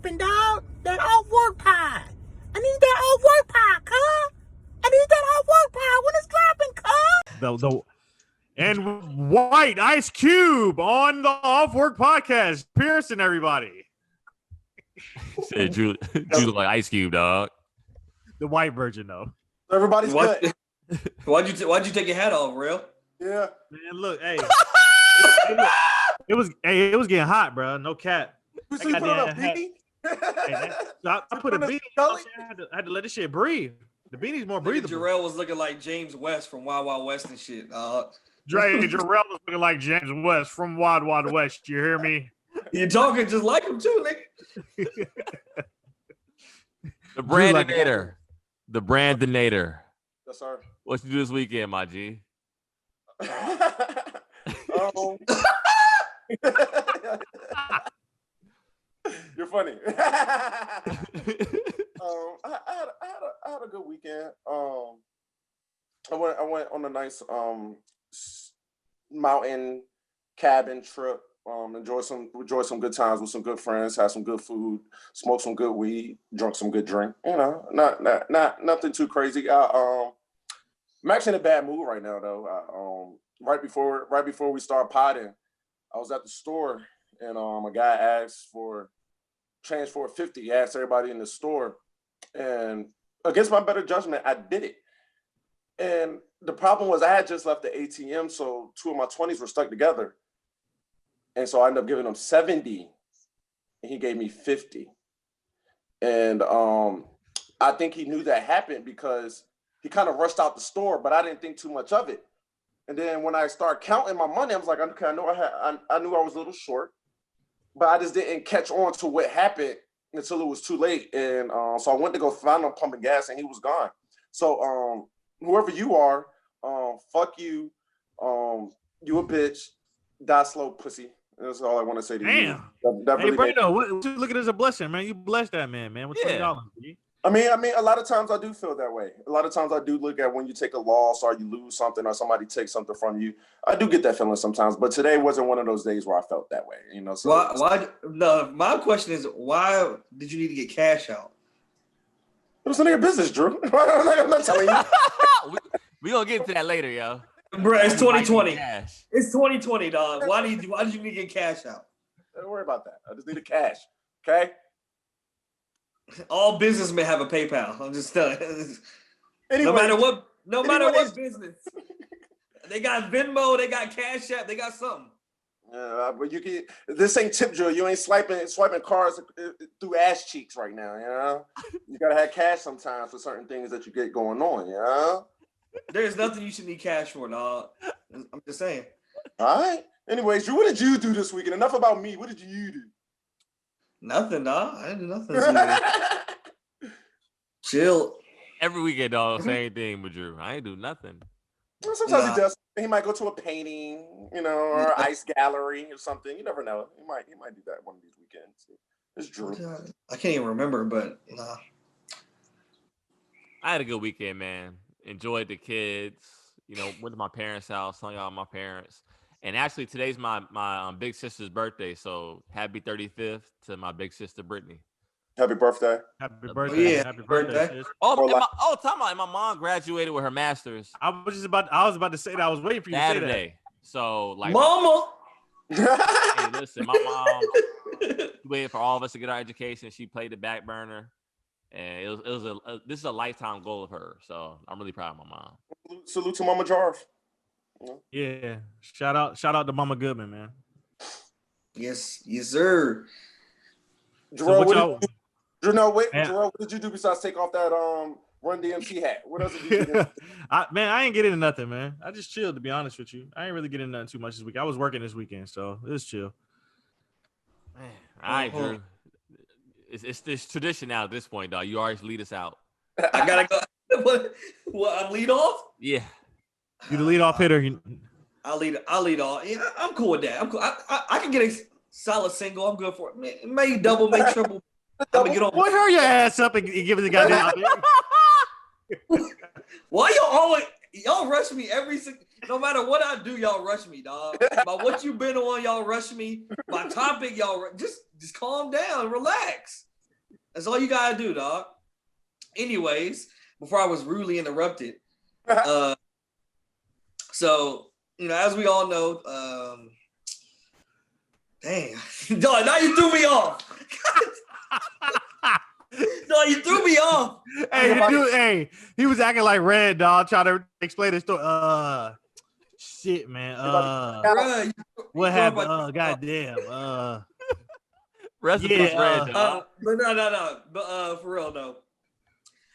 dropping, dog. That off work pie. I need that off work pie, cuz. I need that off work pie when it's dropping, cuz. And White Ice Cube on the Off Work Podcast. Pearson, everybody. Said Drew look like Ice Cube, dog. The white version, though. Everybody's good. Why'd you take your hat off, real? Yeah. Man, look, hey. It was getting hot, bro. No cap. So you put on a beanie? I put a beanie. I had to let this shit breathe. The beanie's more breathable. Jarrell was looking like James West from Wild Wild West and shit. Jarrell was looking like James West from Wild Wild West. You hear me? You're talking just like him too, nigga. The Brandinator. The Brandinator. Yes, sir. What you do this weekend, my G? You're funny. I had a good weekend. I went on a nice mountain cabin trip. Enjoyed some good times with some good friends. Had some good food. Smoked some good weed. Drunk some good drink. You know, not nothing too crazy. I'm actually in a bad mood right now, though. Right before we start potting, I was at the store and a guy asked for change for $50. He asked everybody in the store, and against my better judgment, I did it. And the problem was I had just left the ATM, so two of my 20s were stuck together. And so I ended up giving him 70, and he gave me 50. And I think he knew that happened because he kind of rushed out the store, but I didn't think too much of it. And then when I started counting my money, I was like, okay, I knew I was a little short, but I just didn't catch on to what happened until it was too late. And so I went to go find him pumping gas, and he was gone. So whoever you are, fuck you. You a bitch. Die slow, pussy. That's all I want to say to you. Damn. Hey, Brando, look at it as a blessing, man. You blessed that man with $20. I mean, a lot of times I do feel that way. A lot of times I do look at when you take a loss or you lose something or somebody takes something from you. I do get that feeling sometimes, but today wasn't one of those days where I felt that way. You know. So why? No, my question is, why did you need to get cash out? It was none of your business, Drew. I'm not telling you. We gonna get into that later, yo. Bro, it's 2020. It's 2020, dog. Why did you need to get cash out? Don't worry about that. I just need the cash. Okay. All businessmen have a PayPal. I'm just telling you. Anyway, no matter what business. They got Venmo, they got Cash App, they got something. Yeah, but this ain't tip drill. You ain't swiping cards through ass cheeks right now, you know? You gotta have cash sometimes for certain things that you get going on, you know? There's nothing you should need cash for, dog. I'm just saying. All right. Anyways, Drew, what did you do this weekend? Enough about me. What did you do? Nothing, dog. I didn't do nothing. Chill. Every weekend, dog, same thing with Drew. I ain't do nothing. Well, sometimes he does. He might go to a painting, you know, or ice gallery or something. You never know. He might do that one of these weekends. It's Drew. I can't even remember, but nah. I had a good weekend, man. Enjoyed the kids. You know, went to my parents' house, hung out with my parents. And actually, today's my big sister's birthday. So happy 35th to my big sister, Brittany. Happy birthday. Happy birthday. Yeah, Happy birthday. birthday. Time out. My mom graduated with her master's. I was about to say that. I was waiting for you Saturday. to say that. So, like, Mama. Hey, listen, my mom waited for all of us to get our education. She played the back burner. And this is a lifetime goal of hers. So I'm really proud of my mom. Salute to Mama Jarvis. Yeah. Shout out to Mama Goodman, man. Yes, sir. Jorel, what did you do besides take off that Run DMC hat? What else did you do? I ain't getting into nothing, man. I just chilled, to be honest with you. I ain't really getting nothing too much this week. I was working this weekend, so it was chill. Man, all right, Drew. It's this tradition now at this point, dog. You always lead us out. I gotta go. What? I lead off? Yeah. You the lead off hitter. I'll lead off. Yeah, I'm cool with that. I'm cool. I can get a solid single. I'm good for it. May double, may triple. I'm gonna get on. Boy, hurry your ass up and give it the goddamn. Why y'all rush me no matter what I do, y'all rush me, dog. By what you been on, y'all rush me. My topic, y'all just calm down, relax. That's all you gotta do, dog. Anyways, before I was rudely interrupted, so as we all know, dang, dog, now you threw me off. No, you threw me off. Hey, he was acting like Red, dog, trying to explain the story. Shit, man. Bruh, What happened? Goddamn. Rest in peace, Red, dog. But no. But for real though.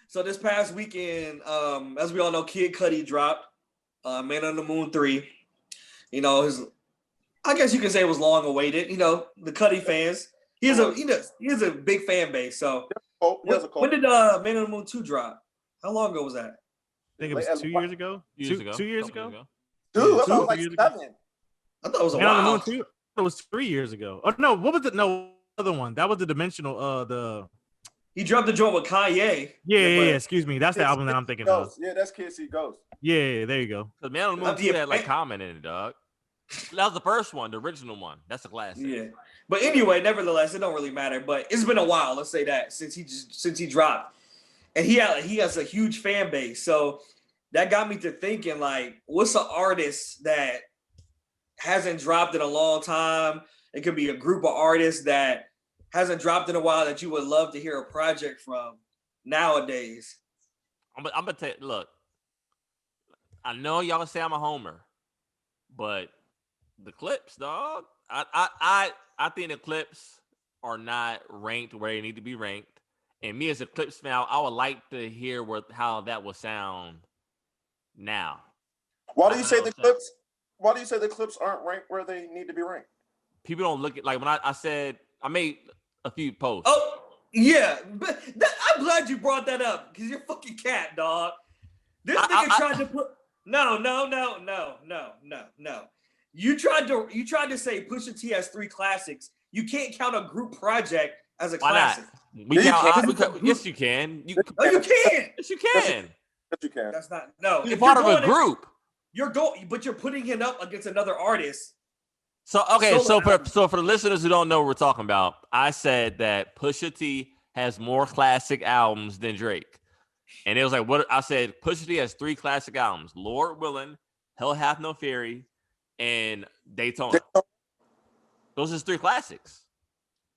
So this past weekend, as we all know, Kid Cudi dropped Man on the Moon 3. I guess you can say it was long awaited. The Cudi fans. He has a big fan base. So when did Man on the Moon 2 drop? How long ago was that? I think it was 2 years ago. 2 years ago. Dude, I thought it was like 7. I thought it was a Man on the while. Moon 2. It was 3 years ago. Oh no, what was the other one? That was the Dimensional. He dropped the joint with Kanye. Yeah. Excuse me. That's the album that I'm thinking of. Yeah, that's Kid See Ghost. Yeah, there you go. Because Man on the Moon 2 had like Common in it, dog. That was the first one, the original one. That's the classic. Yeah. But anyway, nevertheless, it don't really matter. But it's been a while, let's say that, since he dropped. And he has a huge fan base. So that got me to thinking, like, what's an artist that hasn't dropped in a long time? It could be a group of artists that hasn't dropped in a while that you would love to hear a project from nowadays. I'm gonna tell you, look, I know y'all say I'm a homer, but the Clips, dog. I think the Clips are not ranked where they need to be ranked. And me as a Clips fan, I would like to hear how that will sound now. Why do you say the Clips? Why do you say the Clips aren't ranked where they need to be ranked? People don't look at, like, when I said I made a few posts. Oh yeah, but I'm glad you brought that up because you're fucking cat, dog. This nigga tried to put no. You tried to say Pusha T has 3 classics. You can't count a group project as a classic. Yes, you can. No, you can't. Yes, you can. Yes, you can. That's not no. You're part of a group. But you're putting it up against another artist. So for the listeners who don't know what we're talking about, I said that Pusha T has more classic albums than Drake. And it was like, what I said, Pusha T has 3 classic albums: Lord Willin', Hell Hath No Fury, and Daytona. Those are 3 classics.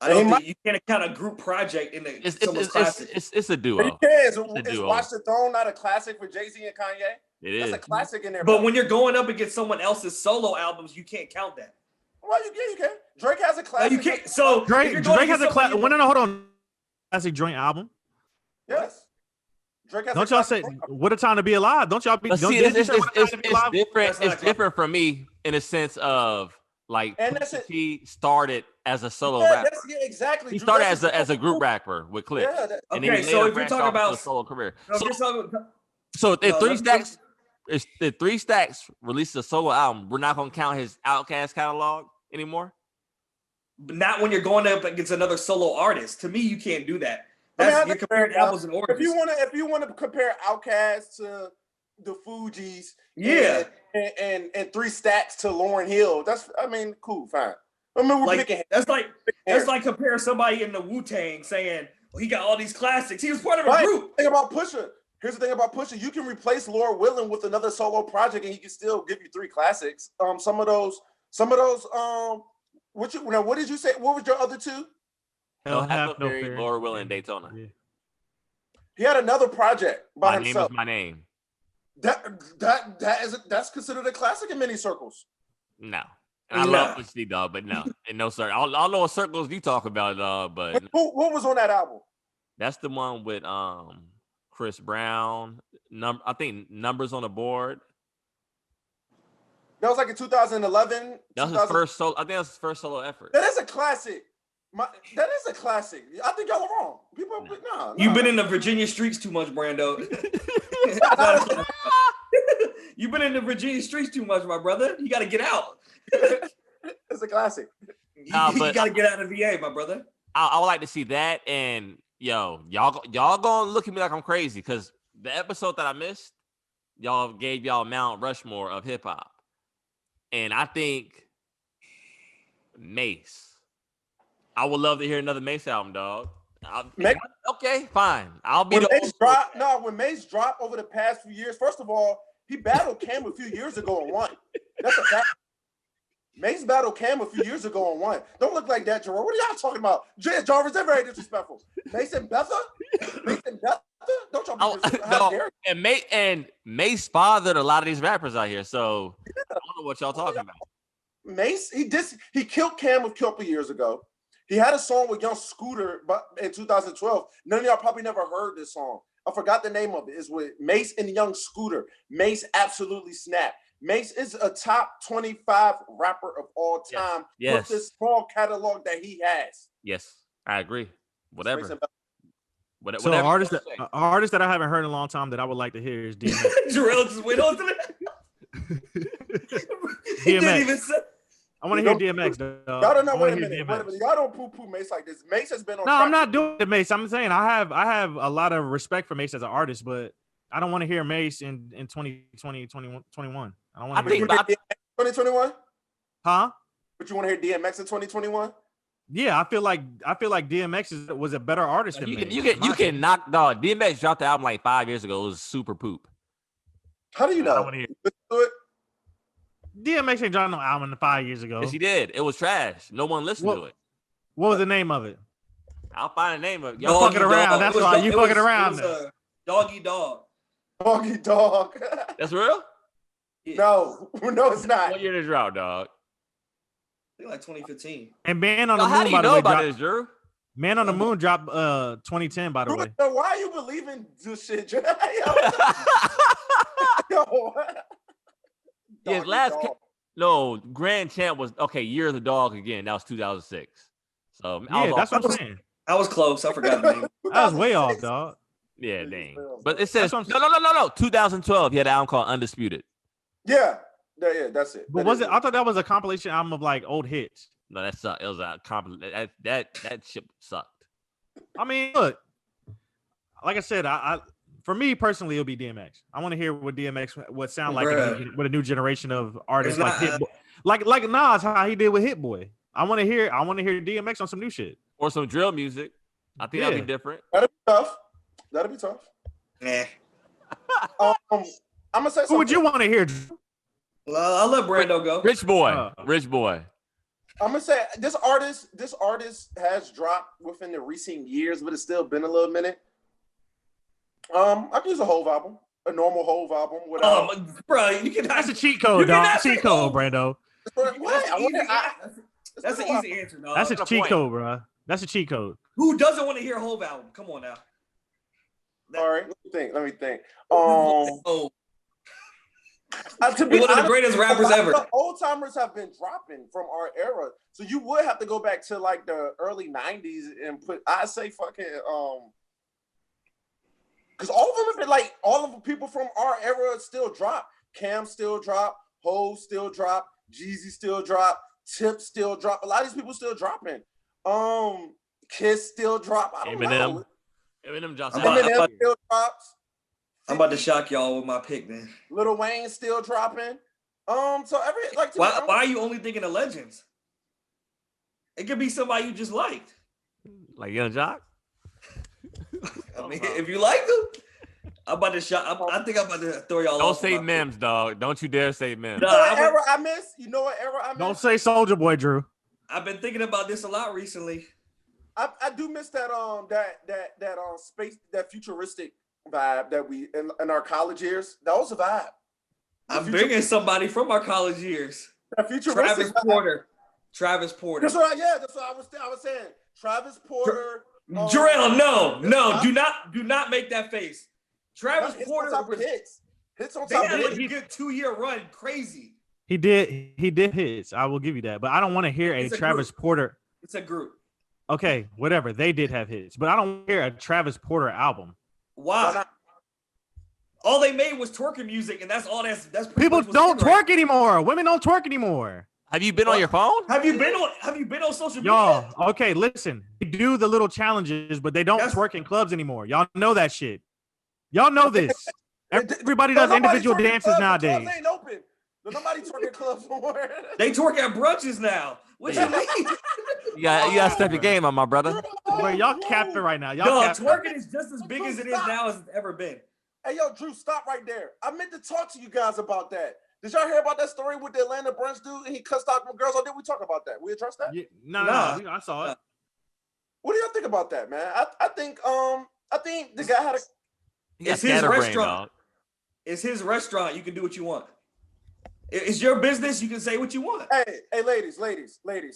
I don't think you can't count a group project in someone's classic. It's a duo. You can. Is Watch the Throne not a classic for Jay-Z and Kanye? It is. That's a classic in there. But when you're going up against someone else's solo albums, you can't count that. Well, you can. Drake has a classic. No, you can't. So Drake has a classic. No, hold on. Classic joint album. Yes. Drake has. Don't y'all say "What a Time to Be Alive"? Don't y'all be? But see, it's different. It's different for me in a sense of like Pusha T started as a solo rapper. Exactly. He started as a group rapper with Clips. Yeah, and okay, so if you're talking about a solo career, so if 3 Stacks released a solo album, we're not gonna count his Outkast catalog anymore. But not when you're going up against another solo artist. To me, you can't do that. You're comparing apples and oranges. If you want to compare Outkast to the Fugees, yeah, and 3 Stacks to Lauryn Hill, cool, fine. I mean, we're picking. That's like comparing somebody in the Wu-Tang saying, well, he got all these classics. He was part of a group. Here's the thing about Pusha. You can replace Lord Willin' with another solo project, and he can still give you 3 classics. Some of those. What did you say? What was your other 2? Hell Hath No Fury, Lord Willin', Daytona. Yeah. He had another project by himself. My Name Is My Name. That's considered a classic in many circles. No. And I love Pusha T, dog, but no. In no circle. I don't know what circles you talk about, but what was on that album? That's the one with Chris Brown. I think Numbers on the Board. That was like in 2011. That was his first solo. I think that was his first solo effort. That is a classic. That is a classic. I think y'all are wrong. People, You've been in the Virginia streets too much, Brando. You've been in the Virginia streets too much, my brother. You got to get out. It's a classic. You got to get out of VA, my brother. I would like to see that. And y'all gonna look at me like I'm crazy because the episode that I missed, y'all gave y'all Mount Rushmore of hip hop, and I think Mace. I would love to hear another Mace album, dog. Okay, fine. I'll be When the Mace dropped, when Mace dropped over the past few years, first of all, he battled Cam a few years ago and won. That's a fact. Mace battled Cam a few years ago and won. Don't look like that, Jorel. What are y'all talking about? Jarvis, they're very disrespectful. Mason Betha? Don't y'all be disrespectful. How dare you? And Mace fathered a lot of these rappers out here, so I don't know what y'all talking about. Mace, he killed Cam a couple years ago. He had a song with Young Scooter in 2012. None of y'all probably never heard this song. I forgot the name of it. It's with Mace and Young Scooter. Mace absolutely snapped. Mace is a top 25 rapper of all time with this small catalog that he has. Yes, I agree. Whatever. So whatever an artist that I haven't heard in a long time that I would like to hear is DMX. Jorel just went on to that. He didn't even say. I want to hear DMX, dog. Y'all don't know. Wait a minute. Y'all don't poo-poo Mace like this. Mace has been on. No, I'm not doing it, Mace. I'm saying I have a lot of respect for Mace as an artist, but I don't want to hear Mace in 2020, 2021. I don't want to hear 2021. Huh? But you want to hear DMX in 2021? Yeah, I feel like DMX was a better artist than Mace. You can knock dog. DMX dropped the album like 5 years ago. It was super poop. How do you know? DMX ain't dropped no album 5 years ago. Yes, he did. It was trash. No one listened to it. What was the name of it? I'll find the name of it. You're fucking around. That's why you fucking around. Doggy Dog. Doggy Dog. That's real? Yeah. No, it's not. What year did it drop, dog? I think like 2015. And Man on the Moon, how do you know about this, Drew? Man on the Moon dropped 2010, by the way. Why are you believing this shit? Yo. His Grand Champ was Year of the Dog again. That was 2006. So that's what I'm saying. I was close. I forgot the name. I was way off, dog. Yeah, dang. But it says no. 2012. He had an album called Undisputed. Yeah, that's it. But I thought that was a compilation album of like old hits. No, that sucked. It was a compliment. That shit sucked. I mean, look, like I said, I for me personally, it'll be DMX. I want to hear what DMX would sound like with a new generation of artists like Nas, how he did with Hit Boy. I want to hear DMX on some new shit or some drill music. I think that'd be different. That'll be tough. Nah. I'm gonna say something. Who would you want to hear? Well, I'll let Brando go. Rich boy. I'm gonna say this artist has dropped within the recent years, but it's still been a little minute. I can use a Hove album, a normal Hove album. Bro, you can. That's a cheat code, dog. Cheat code, Brando. That's an easy answer, dog. That's a cheat code, bro. That's a cheat code. Who doesn't want to hear a Hove album? Come on now. All right, let me think. To be one of the greatest rappers ever. The old timers have been dropping from our era, so you would have to go back to like the early '90s and I say fucking because all of them have been like all of the people from our era still drop. Cam still drop, Ho still drop, Jeezy still drop, Tip still drop. A lot of these people still dropping. Kiss still drop. I don't know. Eminem still drops. I'm about to shock y'all with my pick, man. Lil Wayne still dropping. So why are you only thinking of legends? It could be somebody you just liked, like Young Jock. Oh, I mean, if you like them, I'm about to shock. I think I'm about to throw y'all. Don't say Mims, dog. Don't you dare say Mims. You know what era I miss? You know what era I miss? Don't say Soulja Boy, Drew. I've been thinking about this a lot recently. I do miss that space, that futuristic vibe that we in our college years. That was a vibe. I'm bringing somebody from our college years. Travis Porter. That's what I was saying. Travis Porter. Jorel, no, do not make that face. Travis Porter hits on top of hits. A good 2-year run, crazy. He did hits. I will give you that, but I don't want to hear a Travis Porter. It's a group. Okay, whatever. They did have hits, but I don't want to hear a Travis Porter album. Why? All they made was twerking music, and that's all. That's people don't twerk anymore. Women don't twerk anymore. Have you been on your phone? Have you been on social media? Y'all, okay, listen. They do the little challenges, but they don't twerk in clubs anymore. Y'all know that shit. Y'all know this. Everybody does individual dances nowadays. Clubs ain't open. Nobody twerk at clubs more. They twerk at brunches now. What you mean? You gotta step your game on, my brother. Bro, y'all capping right now. Y'all No, capping. twerking is just as big as it is now as it's ever been. Hey, yo, Drew, stop right there. I meant to talk to you guys about that. Did y'all hear about that story with the Atlanta brunch dude and he cussed out the girls? Or did we talk about that? We addressed that? Yeah, Nah. I saw it. What do y'all think about that, man? I think the guy had a. It's his restaurant. It's his restaurant. You can do what you want. It's your business. You can say what you want. Hey, ladies,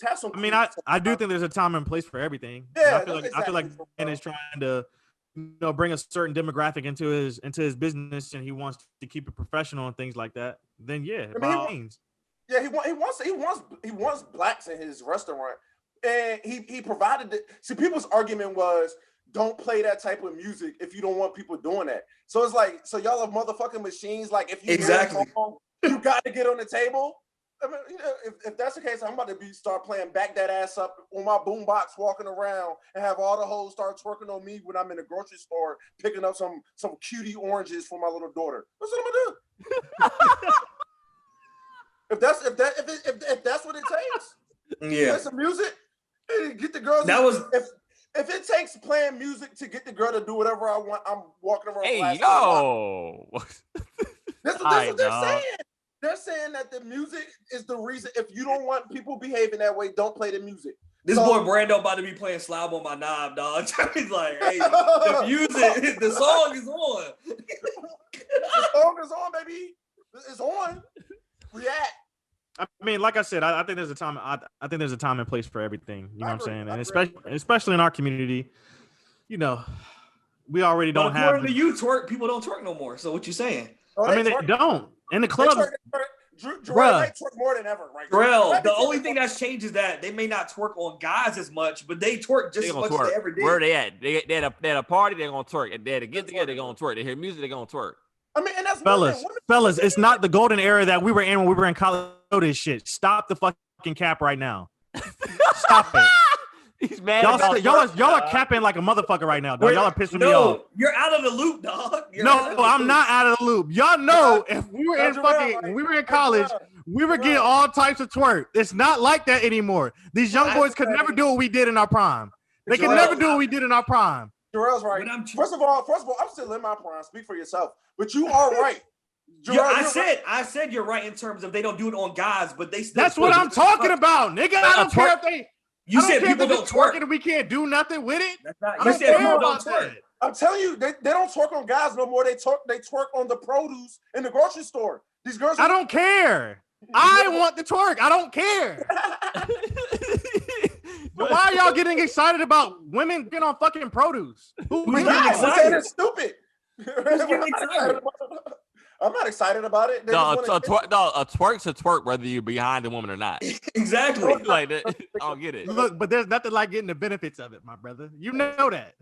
have some. I mean, I do think there's a time and place for everything. Yeah, I feel like Ben is trying to, bring a certain demographic into his business, and he wants to keep it professional and things like that. Then by all means. Yeah, he wants blacks in his restaurant, and he provided it. See, people's argument was, don't play that type of music if you don't want people doing that. So it's like, so y'all have motherfucking machines. Like if you exactly. You got to get on the table. I mean, if that's the case, I'm about to start playing Back That Ass Up on my boombox, walking around, and have all the hoes start twerking on me when I'm in the grocery store picking up some cutie oranges for my little daughter. That's what I'm gonna do. if that's what it takes, play some music and get the girls. That was if it takes playing music to get the girl to do whatever I want, I'm walking around. Hey, yo. That's what they're saying. They're saying that the music is the reason. If you don't want people behaving that way, don't play the music. This boy Brando about to be playing Slob on my knob, dog. He's like, hey, the music, the song is on. The song is on, baby. It's on. React. I mean, like I said, I think there's a time. I think there's a time and place for everything. You know what I'm saying? And especially in our community, we already don't have. According to you, people don't twerk no more. So what you saying? I mean, they don't. In the clubs, Jorel twerk more than ever, right? Jorel, the only thing that's changed is that they may not twerk on guys as much, but they twerk just as much as they ever did. Where they at? They at a party, they're gonna twerk. And they at a get together, they're gonna twerk. They hear music, they're gonna twerk. I mean, and that's fellas, it's not the golden era that we were in when we were in college. This shit. Stop the fucking cap right now. Stop it. He's mad. Y'all are capping like a motherfucker right now, dog. Y'all are pissing me off. You're out of the loop, dog. I'm not out of the loop. Y'all know if we were when we were in college, we were getting all types of twerk. It's not like that anymore. These young boys could never do what we did in our prime. They can never do what we did in our prime. Jorel's right. First of all, I'm still in my prime. Speak for yourself. But you are right. Jorel, I said you're right in terms of they don't do it on guys, but they still. That's what I'm talking about, nigga. I don't care if they. You said people don't twerk and we can't do nothing with it. You said people don't twerk. I'm telling you, they don't twerk on guys no more. They twerk on the produce in the grocery store. These girls. I don't care. I want the twerk. I don't care. But why are y'all getting excited about women getting on fucking produce? Who's getting excited? It's stupid. Who's getting excited? I'm not excited about it. A twerk's a twerk whether you're behind the woman or not. Exactly. Like that. I don't get it. Look, but there's nothing like getting the benefits of it, my brother. You know that.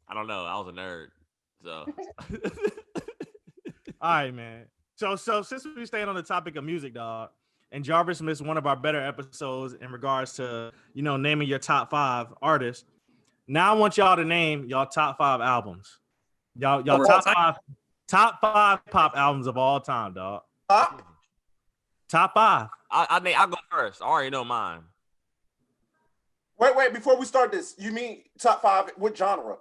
I don't know. I was a nerd. So all right, man. So since we staying on the topic of music, dog, and Jarvis missed one of our better episodes in regards to, naming your top 5 artists. Now I want y'all to name y'all top 5 albums. Y'all top 5 pop albums of all time, dog. Top 5. I'll go first. I already know mine. Wait, before we start this, you mean top 5, what genre?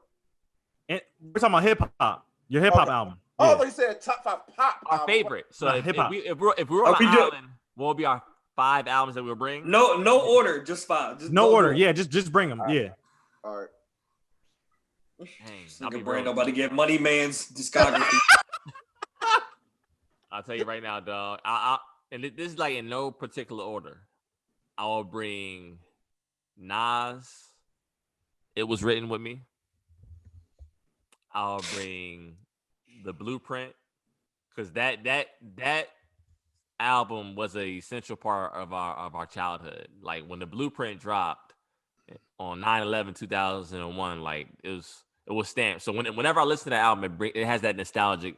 We're talking about hip hop. Your hip hop album. Oh, I thought you said top 5 pop. Our favorite. So if we're on the island, what will be our 5 albums that we'll bring? No order, just 5. No order. Yeah, just bring them. Yeah. All right. I'll be Brando about to get Money Man's discography. I'll tell you right now, dog. And this is like in no particular order. I will bring Nas. It Was Written With Me. I'll bring The Blueprint, because that album was an essential part of our childhood. Like when The Blueprint dropped on 9/11/2001, like it was stamped. So whenever I listen to that album, it has that nostalgic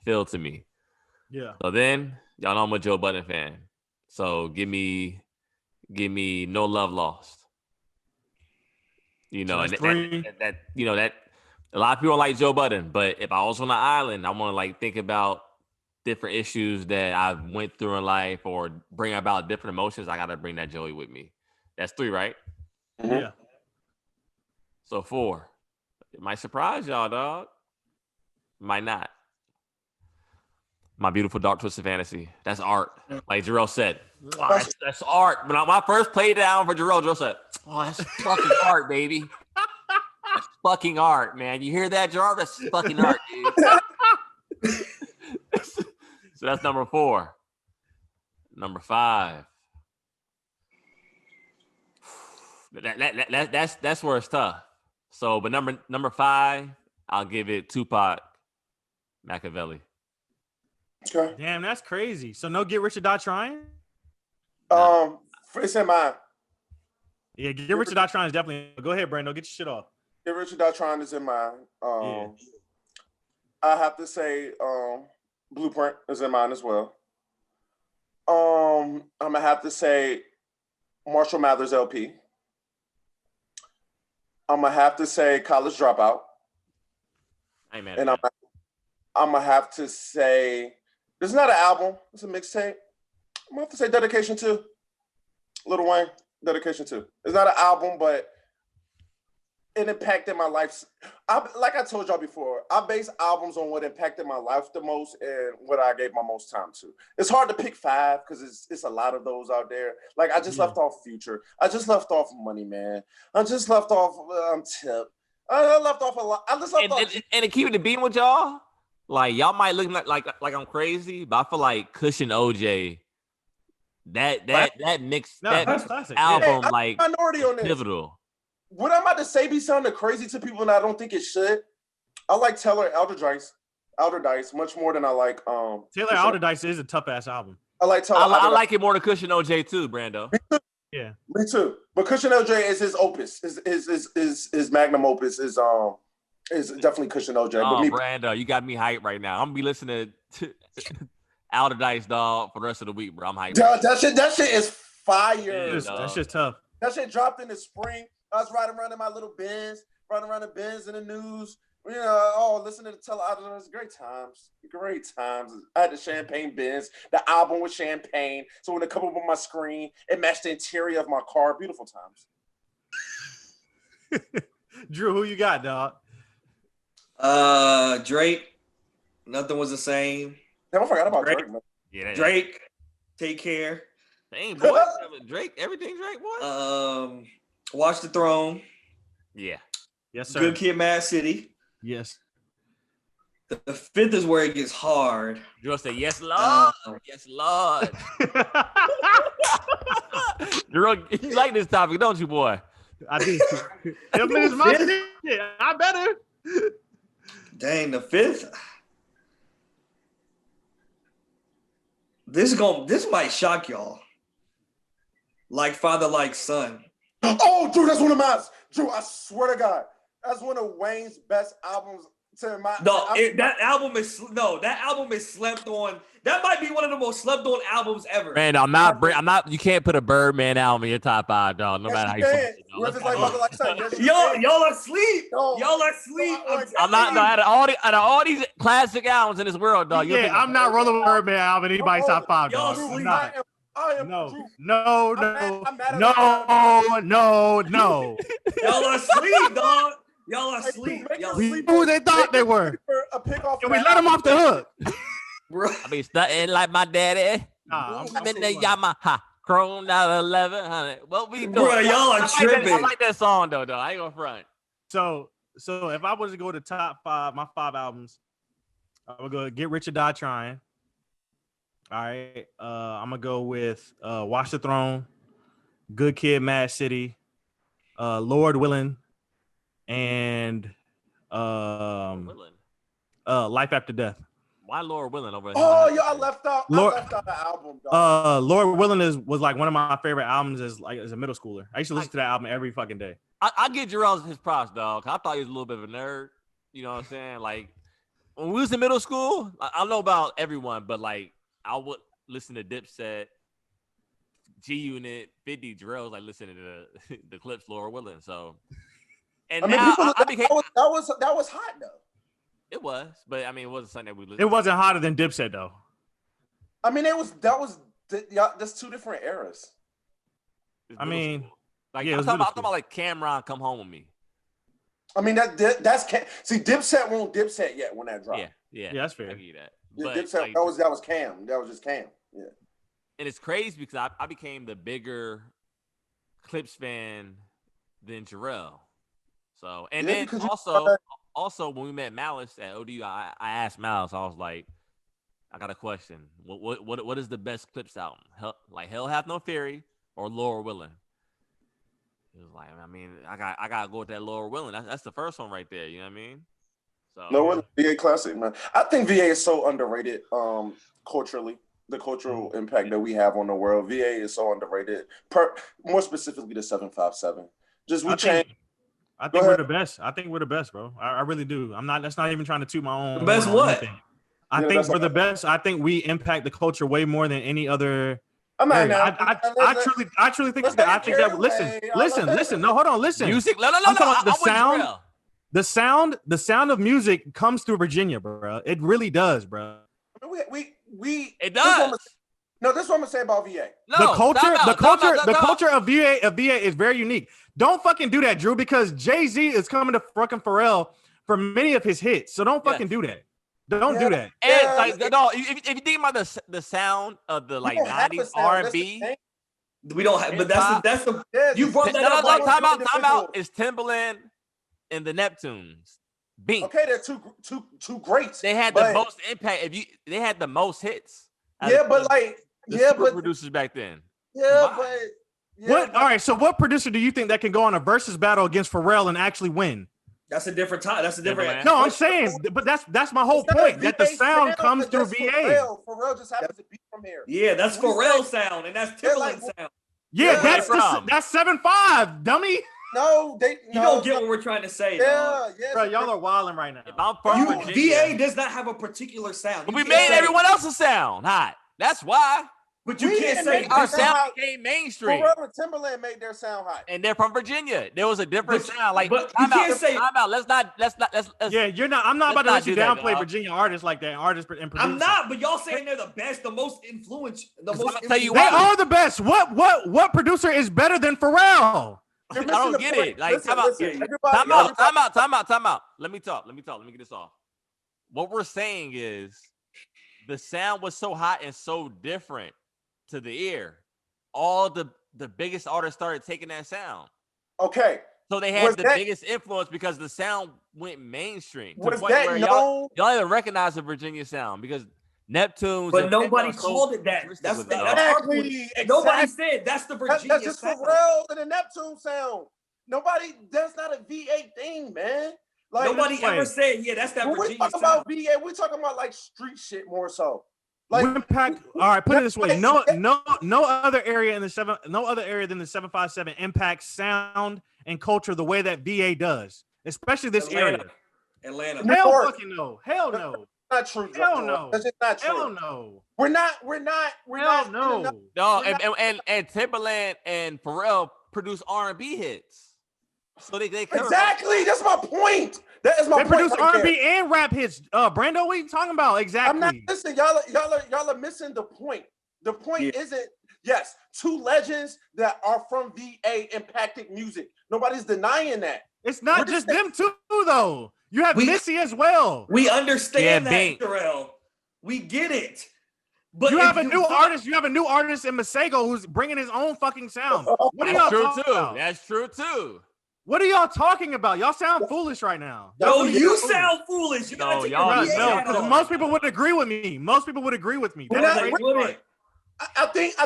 feel to me. Yeah. So then y'all know I'm a Joe Budden fan. So give me No Love Lost. And that a lot of people don't like Joe Budden, but if I was on the island, I want to think about different issues that I went through in life or bring about different emotions. I got to bring that Joey with me. That's 3, right? Mm-hmm. Yeah. So 4. It might surprise y'all, dog. Might not. My Beautiful Dark Twisted Fantasy. That's art. Like Jorel said, that's art. When I first played down for Jorel said, oh, that's fucking art, baby. That's fucking art, man. You hear that, Jarvis? That's fucking art, dude. So that's number 4. Number 5. That's where it's tough. So, but number 5, I'll give it Tupac Machiavelli. Okay. Damn, that's crazy. So no Get Rich or Die Trying? It's in mine. Yeah, Get Rich or Die Trying is definitely. Go ahead, Brando. Get your shit off. Get Rich or Die Trying is in mine. Yeah. I have to say, Blueprint is in mine as well. I'm gonna have to say Marshall Mathers LP. I'm gonna have to say College Dropout. I ain't mad And at that. I'm gonna have to say this is not an album, it's a mixtape. I'm gonna have to say Dedication 2. Lil Wayne, Dedication 2. It's not an album, but it impacted my life. Like I told y'all before, I base albums on what impacted my life the most and what I gave my most time to. It's hard to pick 5 because it's a lot of those out there. Like I just left off Future. I just left off Money Man. I just left off Tip. I left off a lot. I just left off. And to keep it being with y'all, like y'all might look like I'm crazy, but I feel like Cushion OJ. That mix That's classic. album I'm like minority on this. pivotal. What I'm about to say be sounding crazy to people, and I don't think it should. I like Taylor Alderdice much more than I like Taylor Alderdice is a tough ass album. I like Taylor. I like it more than Cushion OJ too, Brando. Yeah, Me too. But Cushion OJ is his opus. His magnum opus is definitely Cushion OJ. Oh, But Brando, you got me hyped right now. I'm gonna be listening to Alderdice, dog, for the rest of the week, bro. I'm hyped. that shit is fire. that's just tough. That shit dropped in the spring. I was riding around in my little Benz, riding around the Benz in the news. You know, listening to Taylor Alderdice. Great times. Great times. I had the Champagne Benz. The album was champagne. So when it come up on my screen, it matched the interior of my car. Beautiful times. Drew, who you got, dog? Drake. Nothing was the same. Damn, I forgot about Drake, man. Yeah, Drake. Take Care. Dang, boy. Drake, everything Drake, boy. Watch the Throne. Yeah. Yes, sir. Good Kid, Mad City. Yes. The 5th is where it gets hard. Drew said, yes, Lord. Yes, Lord. Drew, you like this topic, don't you, boy? I do. It's my shit. I better. Dang, the 5th. This might shock y'all. Like Father, Like Son. Oh, Drew, that's one of mine. Drew, I swear to God, that's one of Wayne's best albums. That album is slept on. That might be one of the most slept on albums ever. Man, I'm not. You can't put a Birdman album in your top 5, dog. No matter how you feel. Y'all are asleep. Y'all are asleep. I'm not. No, out of all these classic albums in this world, dog. Yeah, I'm not rolling with Birdman album in anybody's top 5, dog. Y'all I'm sleep. not. No. Y'all are asleep, dog. Y'all are asleep. Who they thought they were. Can we let them off the hook? I be stunting like my daddy. Nah, I'm in the Yamaha Chrome out 1100. What we doing? Bro, y'all are tripping. I like that song though. I ain't gonna front. So if I was to go to top 5, my 5 albums, I'm gonna go Get Rich or Die Trying. All right. I'm gonna go with Watch the Throne, Good Kid, Mad City, Lord Willing, and Life After Death. Why Lord Willing over? Oh, yo, I left out the album, dog. Lord Willing was like one of my favorite albums as a middle schooler. I used to listen to that album every fucking day. I get Jorel his props, dog. I thought he was a little bit of a nerd. You know what I'm saying? Like when we was in middle school, I don't know about everyone, but like I would listen to Dipset, G Unit, 50 Jorel, like listening to the Clips, Lord Willing. So, and I mean, now I became that was hot though. It was, but I mean, it wasn't something that we listened. It wasn't hotter than Dipset though. I mean, that's 2 different eras. I mean, Like Yeah, I'm talking about like Cameron Come Home With Me. I mean that's see Dipset won't Dipset yet when that dropped. Yeah, that's fair. I get that. Yeah, But Dipset, like, that was Cam. That was just Cam. Yeah. and it's crazy because I became the bigger Clips fan than Jarrell. So and then also when we met Malice at ODU, I asked Malice, I was like, I got a question. What is the best Clips album? Hell Hath No Fury or Laura Willing? He was like, I mean, I gotta go with that Laura Willing. That's the first one right there. You know what I mean? So No, VA classic, man. I think VA is so underrated culturally. The cultural impact that we have on the world. VA is so underrated. More specifically, the 757. I think we're the best. I think we're the best, bro. I really do. That's not even trying to toot my own. The best what? I think we're the best. I think we impact the culture way more than any other. I'm not now. I truly think that. I think that. Listen. No, hold on. Listen. Music. No. I'm talking about the sound. The sound of music comes through Virginia, bro. It really does, bro. It does. No, this is what I'm gonna say about VA. No, the culture of VA is very unique. Don't fucking do that, Drew, because Jay-Z is coming to fucking Pharrell for many of his hits. So don't fucking do that. Don't do that. And if you think about the sound of the like 90s R&B, we don't have. But that's the you brought that up. Time out. It's Timbaland and the Neptunes. Bink. Okay, they're two greats. They had the most impact. They had the most hits. Producers back then. What? All right. So, what producer do you think that can go on a versus battle against Pharrell and actually win? That's a different time. That's a different. No, I'm saying, but that's my whole point. That the sound comes through VA. Pharrell just happens to be from here. Yeah, that's Pharrell's sound, and that's Timbaland's sound. Yeah, that's 7.5, dummy. No, you don't get what we're trying to say. Yeah, bro, y'all are wilding right now. If I'm from VA does not have a particular sound. But we made everyone else's sound hot. That's why. But you can't say our sound became mainstream. Pharrell and Timbaland made their sound hot, and they're from Virginia. There was a different sound. Like, but you can't say. Time out. Let's not. Yeah, you're not. I'm not about to let you downplay Virginia artists like that. Artists and producers. I'm not. But y'all saying they're the best, the most influential. They are the best. What producer is better than Pharrell? I don't get it. Like, time out. Let me talk. Let me get this off. What we're saying is the sound was so hot and so different to the ear. All the biggest artists started taking that sound. Okay. So they had biggest influence because the sound went mainstream. Was that y'all even recognize the Virginia sound because Neptunes. But nobody called it that. That's exactly. Nobody said that's the Virginia that's just sound. Pharrell and the Neptune sound. That's not a VA thing, man. Like nobody ever said, yeah, that's that Virginia sound. When we talk about VA, we're talking about like street shit more so. Like impact. All right, put it this way: no other area than the 757 impacts sound and culture the way that VA does, especially this area. Atlanta. Hell fucking no. Hell no. Not true. Hell no. That's just not true. Hell no. We're not. Hell no. No, and Timbaland and Pharrell produce R&B hits. So they exactly. That's my point. That is my point. They produce R&B and rap hits. Brando, what are you talking about? Exactly. I'm not listen. Y'all are missing the point. The point isn't. Yes, two legends that are from VA impacted music. Nobody's denying that. It's not just them two though. You have Missy as well. We understand that, Jorel. We get it. But you have a new artist. You have a new artist in Masego who's bringing his own fucking sound. What are y'all talking about? That's true too. What are y'all talking about? Y'all sound foolish right now. No, you sound foolish. You gotta take no, most people would agree with me. Most people would agree with me. I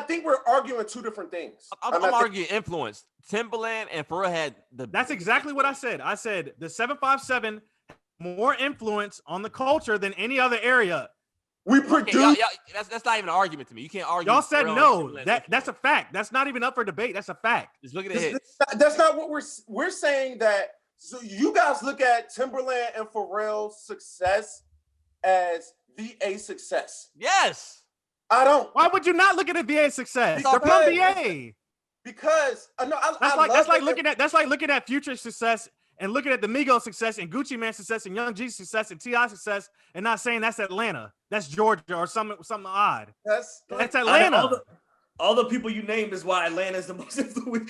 think we're arguing two different things. I'm arguing influence. Timbaland and Pharrell had the. That's exactly what I said. I said the 757 more influence on the culture than any other area. We produce. That's not even an argument to me. You can't argue. Y'all said no. That's a fact. That's not even up for debate. That's a fact. Just look at the hits. That's not what we're saying. That so you guys look at Timbaland and Pharrell's success as VA success. Yes. I don't. Why would you not look at a VA success? They're from VA. Because that's like looking at Future success and looking at the Migos success and Gucci Mane success and Young G's success and T.I. success and not saying that's Atlanta, that's Georgia or something odd. That's Atlanta. All the people you named is why Atlanta's the most influential.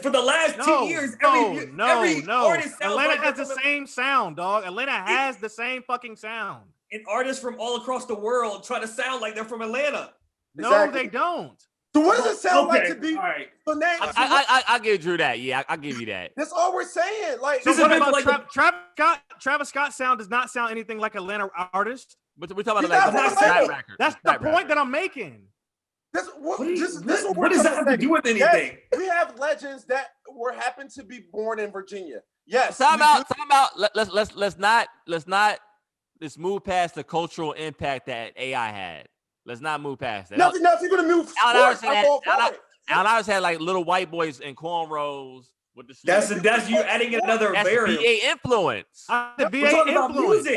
For the last 10 years, every artist sounds Atlanta like has the same sound, dog. Atlanta has the same fucking sound. And artists from all across the world try to sound like they're from Atlanta. No, they don't. So what does it sound like to be? All right. So name, I give Drew that. Yeah, I give you that. that's all we're saying. Like, So what about Travis Scott's sound does not sound anything like Atlanta artist. But we're talking about record. That's the point that I'm making. What does that have to do with anything? Yes, we have legends that happen to be born in Virginia. Yes. Time out. Let's move past the cultural impact that AI had. Let's not move past that. Nothing gonna move. Allen Iverson had like little white boys in cornrows with the. That's you adding another variable. VA influence. The VA influence.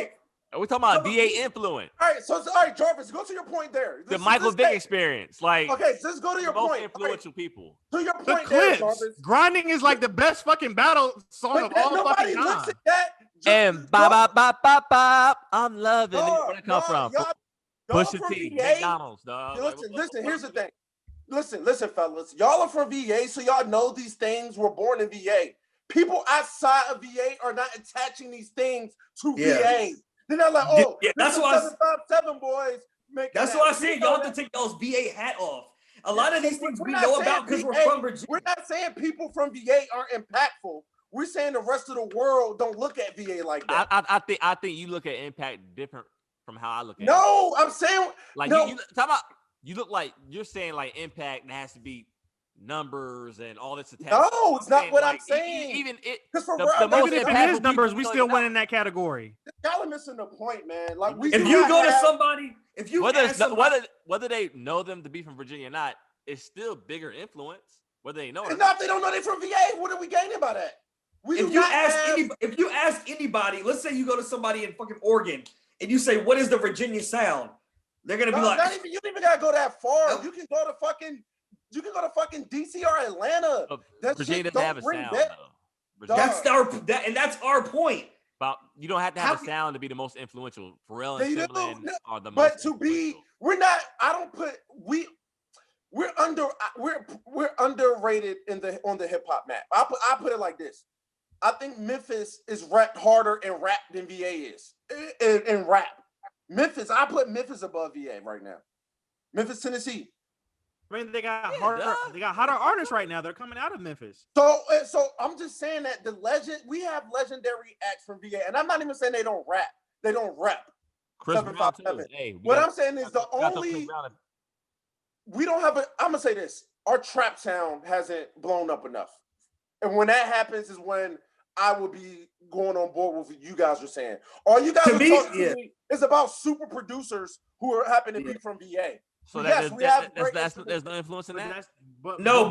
We're talking about VA influence. All right, Jarvis, go to your point there. The Michael Vick experience, like okay, so let's go to your point. Influential people. To your The point, there, clips. Jarvis. Grinding is like the best fucking battle song of all fucking time. Looks at that. And bop, I'm loving it. Where'd it come from? Pusha T, VA, McDonald's, dog. Listen. Here's the thing. Listen, fellas. Y'all are from VA, so y'all know these things were born in VA. People outside of VA are not attaching these things to VA. They're not like, that's why 757 boys. That's why I said y'all have to take y'all's VA hat off. A lot of these things we know about because we're from Virginia. We're not saying people from VA aren't impactful. We're saying the rest of the world don't look at VA like that. I think you look at impact different from how I look at it. No, I'm saying like no. You look like you're saying like impact that has to be numbers and all this. No, it's not what I'm saying. Even if it is numbers, we still win in that category. Y'all are missing the point, man. Like if you go to somebody, if you whether they know them to be from Virginia or not, it's still bigger influence. Whether they know it. It's not if they don't know they're from VA. What are we gaining by that? If you ask anybody, let's say you go to somebody in fucking Oregon and you say, "What is the Virginia sound?" They're gonna be like, "You don't even gotta go that far. You can go to fucking DC or Atlanta." Virginia doesn't have a sound. That's our point. But you don't have to have a sound to be the most influential. Pharrell and Timbaland are the most. But to be, we're not. I don't put we're underrated on the hip hop map. I put it like this. I think Memphis is rapped harder in rap than VA is in rap. I put Memphis above VA right now. Memphis, Tennessee. I mean, they got hotter artists right now. They're coming out of Memphis. So I'm just saying that we have legendary acts from VA, and I'm not even saying they don't rap. They don't rap. Chris Brown too. Hey, I'm saying is we don't have I'm gonna say this. Our trap sound hasn't blown up enough. And when that happens is when I will be going on board with what you guys are saying. All you guys are talking to me is about super producers who happen to be from VA. So there's no influence in that. Brando,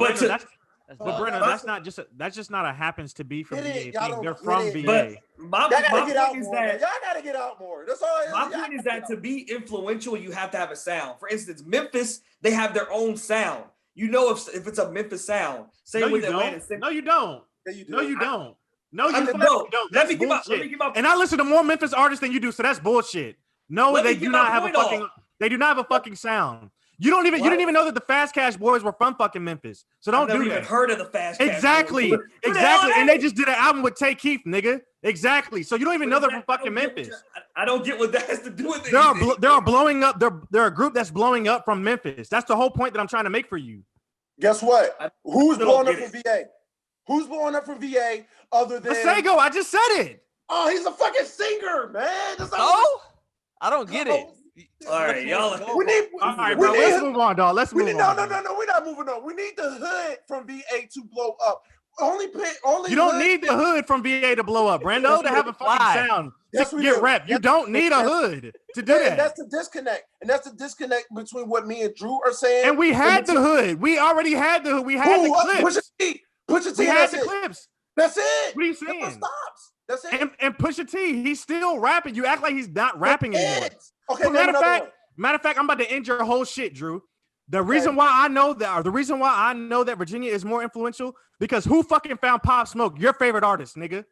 that's just not a happens to be from VA thing. They're from VA. My point is that y'all gotta get out more. That's all. My point is that to be influential, you have to have a sound. For instance, Memphis, they have their own sound. You know if it's a Memphis sound. Same with Atlanta. No, you don't. No, you don't. No, you don't. Let me give my. And I listen to more Memphis artists than you do, so that's bullshit. No, they do not have a fucking. They do not have a fucking sound. You didn't even know that the Fast Cash Boys were from fucking Memphis. So don't do that. Even heard of the Fast Cash Exactly. Boys. Exactly. And they just did an album with Tay Keith, nigga. Exactly. So you don't even know they're from fucking Memphis. I don't get what that has to do with it. They're blowing up. They're a group that's blowing up from Memphis. That's the whole point that I'm trying to make for you. Guess what? Who's blowing up from VA? Who's blowing up from VA other than Masego? I just said it. Oh, he's a fucking singer, man. I don't get it. All right, y'all. All right, bro. Let's move on, dog. Let's move on. No. We're not moving on. We need the hood from VA to blow up. Only. You don't need the hood from VA to blow up, Brando, to have a fucking sound. Just get rep. You don't need a hood to do that. That's the disconnect, and that's the disconnect between what me and Drew are saying. And we had the hood. We already had the hood. We had the clips. Pusha T. We had the clips. That's it. What are you saying? That's it. And Pusha T, he's still rapping. You act like he's not rapping anymore. Okay. So matter of fact, I'm about to end your whole shit, Drew. The reason why I know that Virginia is more influential because who fucking found Pop Smoke? Your favorite artist, nigga.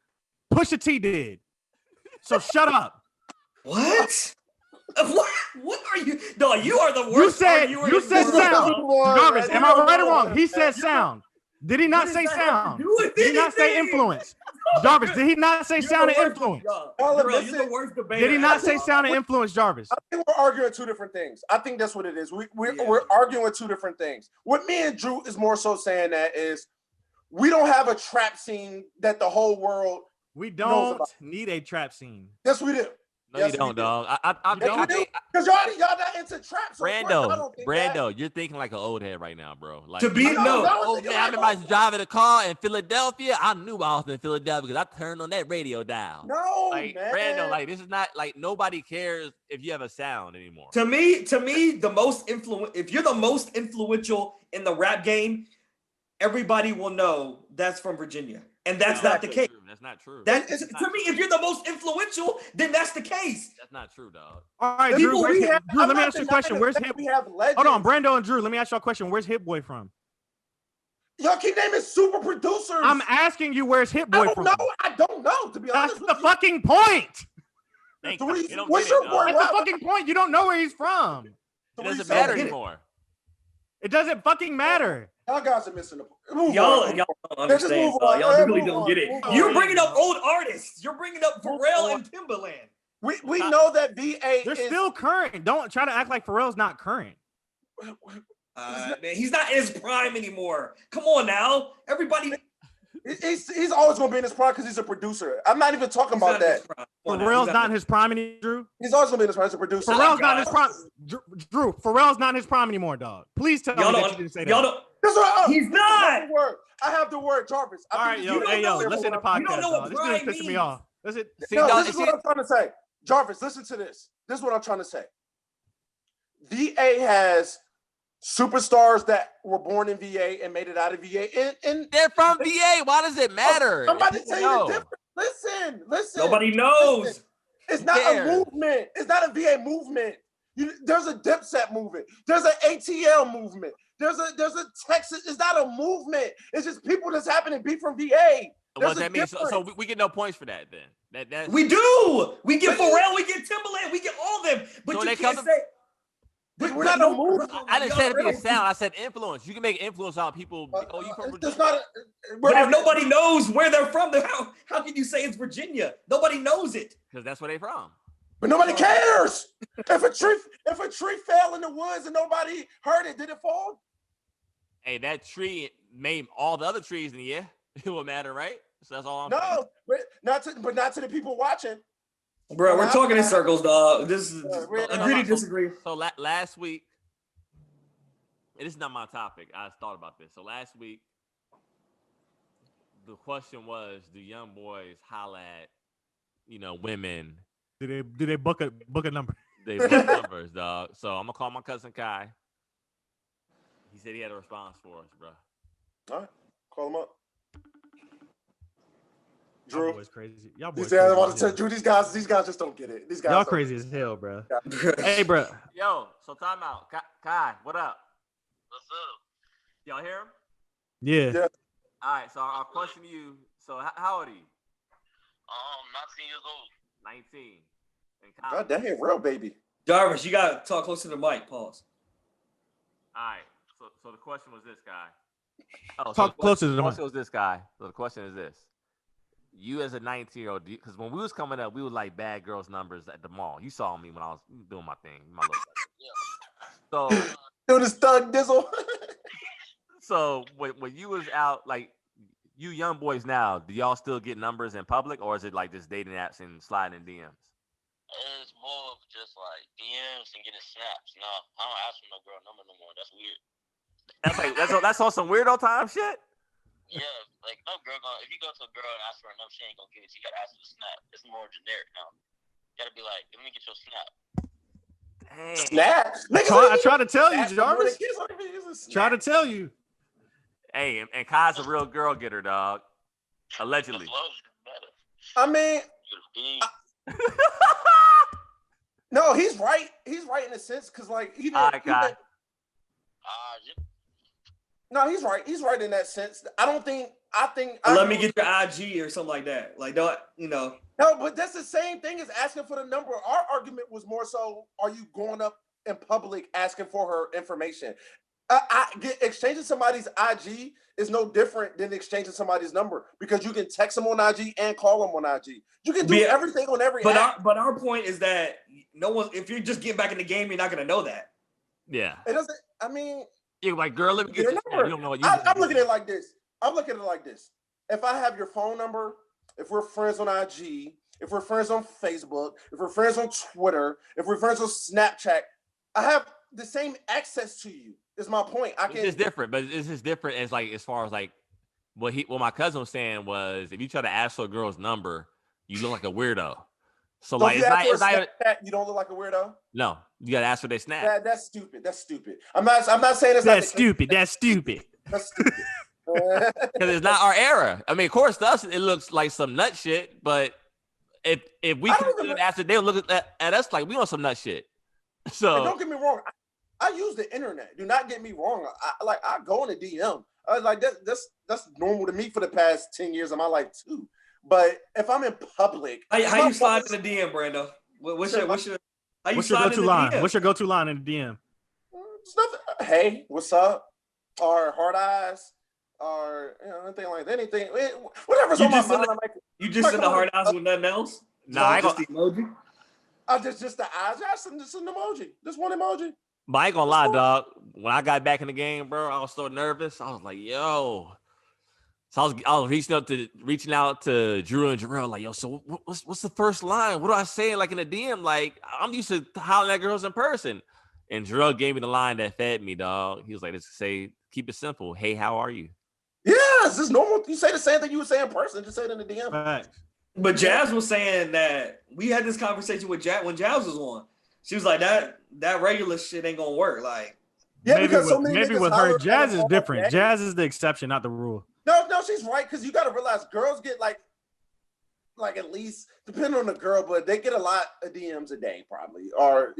Pusha T did. So shut up. What? What are you? No, you are the You worst. said sound. Jarvis, am I right or wrong? He said You're sound. Did he not What say does that have sound? to do with Did he not say anything? influence? Jarvis, did he not say You're sound the and worst- influence? Jorel, you're the worst debater. Did he not ever, say dog. sound and influence, Jarvis? I think we're arguing two different things. I think that's what it is. We're Yeah. arguing two different things. What me and Drew is more so saying that is we don't have a trap scene that the whole world We knows don't about. need a trap scene. Yes, we do. No, Yes, you don't, we do. dog. I Yes, we do. think Because y'all not into traps. So of course y'all don't think that. Brando, you're thinking like an old head right now, bro. Like, To be you know, no. oh man, I remember I was driving a car in Philadelphia. I knew I was in Philadelphia because I turned on that radio dial. No, Like, man. Brando, like this is not like nobody cares if you have a sound anymore. To me, the most if you're the most influential in the rap game, everybody will know that's from Virginia, and that's not the case. True. That's not true. That is, to me, if you're the most influential, then that's the case. That's not true, dog. All right, People Drew, we Drew, I'm let me not ask you a denying question. the Where's fact Hip? we have legends. Hold on, Brando and Drew, let me ask y'all a question. Where's Hit Boy from? Y'all keep naming super producers. I'm asking you, where's Hit I Boy don't from? know. I don't know, to be That's honest the with you. fucking point. Thank The you. reason- You don't what's get it, your word? dog. That's the fucking point. You don't know where he's from. It doesn't Three matter seconds. anymore. It doesn't fucking matter. Y'all guys are missing the point. Move Y'all on. don't Let's just understand. move on. Y'all really Move don't on. get it. Move You're on. bringing up old artists. You're bringing up Pharrell and Timbaland. We know that VA They're is still current. Don't try to act like Pharrell's not current. Man, he's not in his prime anymore. Come on now, everybody. he's always gonna be in his prime because he's a producer. I'm not even talking about that. Pharrell's not in his prime anymore, Drew. He's always gonna be in his prime as a producer. Pharrell's not in his prime. Drew, Pharrell's not in his prime anymore, dog. Please tell me that you didn't say that. Y'all don't. That's what He's not. I have the word, Jarvis. All right, yo, hey, yo, listen to the you don't podcast, know what dog. This dude's prime pissing me means. off. Listen, See, No, dog, this is what I'm trying to say. Jarvis, listen to this. This is what I'm trying to say. VA has superstars that were born in VA and made it out of VA. And they're from VA. Why does it matter? I'm about to tell you No. the difference. Listen. Nobody knows. Listen. It's not a movement. It's not a VA movement. There's a Dipset movement. There's an ATL movement. There's a Texas. It's not a movement. It's just people that's happening to be from VA. What does that mean? So we get no points for that then. That's We do. We get Pharrell. We get Timbaland. We get all them. But So you they can't come- say. We're not a movement. I didn't say it to be a sound. I said influence. You can make influence out of people. Oh, you from It's Virginia? not. But if nobody knows where they're from, then how can you say it's Virginia? Nobody knows it. Because that's where they from. But nobody cares. If a tree fell in the woods and nobody heard it, did it fall? Hey, that tree made all the other trees in the year. It will matter, right? So that's all I'm saying. No, but not to the people watching. Bro, we're talking in circles, dog. This is we're- agree to disagree. So last week, and this is not my topic. I thought about this. So last week, the question was, do young boys holla at, women? do they book a number? They book numbers, dog. So I'm gonna call my cousin Kai. He said he had a response for us, bro. All right, call him up. Y'all Drew, boys crazy. Drew, these guys just don't get it. These guys, Y'all crazy as hell, bro. Yeah. Hey, bro. Yo, so time out. Kai, what up? What's up? Y'all hear him? Yeah. Yeah. All right, so our question to you. So how old are you? 19 years old. 19. And God damn, real baby. Jarvis, you gotta talk close to the mic. Pause. All right. So the question was this guy. Oh, Talk closer to the The mic. question was this guy. So the question is this. You as a 19-year-old, because when we was coming up, we were like bad girls numbers at the mall. You saw me when I was doing my thing. My little So Do this thug dizzle. So when you was out, like you young boys now, do y'all still get numbers in public, or is it like just dating apps and sliding in DMs? It's more of just like DMs and getting snaps. No, I don't ask for no girl number no more. That's weird. That's on some weirdo time shit. Yeah, like no girl gonna. If you go to a girl and ask for a number, she ain't gonna give it. You gotta ask for the snap. It's more generic now. You gotta be like, let me get your snap. Dang. Snap. I try to tell you, Jarvis. Try to Snap. tell you. Hey, and Kai's a real girl getter, dog. Allegedly. The flow is better. I mean, no, he's right. He's right in a sense, because like even, All right, Kai. No, he's right. He's right in that sense. I think. Let me get your IG or something like that. Like, don't you know? No, but that's the same thing as asking for the number. Our argument was more so: are you going up in public asking for her information? Exchanging somebody's IG is no different than exchanging somebody's number because you can text them on IG and call them on IG. You can do everything on every app. But our point is that no one, if you're just getting back in the game, you're not going to know that. Yeah. It doesn't. I mean, you're like, girl, let me get this. You don't know what I'm looking at it like this. If I have your phone number, if we're friends on IG, if we're friends on Facebook, if we're friends on Twitter, if we're friends on Snapchat, I have the same access to you. Is my point. It's just different, but it's just different as far as what my cousin was saying was if you try to ask for a girl's number, you look like a weirdo. So like it's not you don't look like a weirdo. No, you gotta ask for their snap. That's stupid. That's stupid. I'm not saying that's stupid. That's stupid. That's stupid. Because it's not our era. I mean, of course, to us it looks like some nut shit, but if we can ask it, they'll look at us like we on some nut shit. So don't get me wrong. I use the internet. Do not get me wrong. I go in the DM. That's normal to me for the past 10 years of my life too. But if I'm in public, how you slide in the DM, Brando? What's your go-to line? What's your go-to line in the DM? It's nothing. Hey, what's up? Or hard eyes, or anything like that. Anything, whatever's on my mind. You just send the hard eyes with nothing else? No, I just the emoji. Just the eyes. Just an emoji. Just one emoji. But I ain't gonna lie, dog. When I got back in the game, bro, I was so nervous. I was like, yo. So I was reaching out to Drew and Jorel, like, yo, so what's the first line? What do I say like in the DM? Like, I'm used to hollering at girls in person. And Jorel gave me the line that fed me, dog. He was like, just say, keep it simple. Hey, how are you? Yeah, it's just normal. You say the same thing you would say in person. Just say it in the DM. Right. But Jazz was saying that we had this conversation with Jazz when Jazz was on. She was like, that regular shit ain't gonna work. Like, yeah, maybe with her, Jazz is different. Jazz is the exception, not the rule. No, she's right because you got to realize girls get like at least depending on the girl, but they get a lot of DMs a day probably, or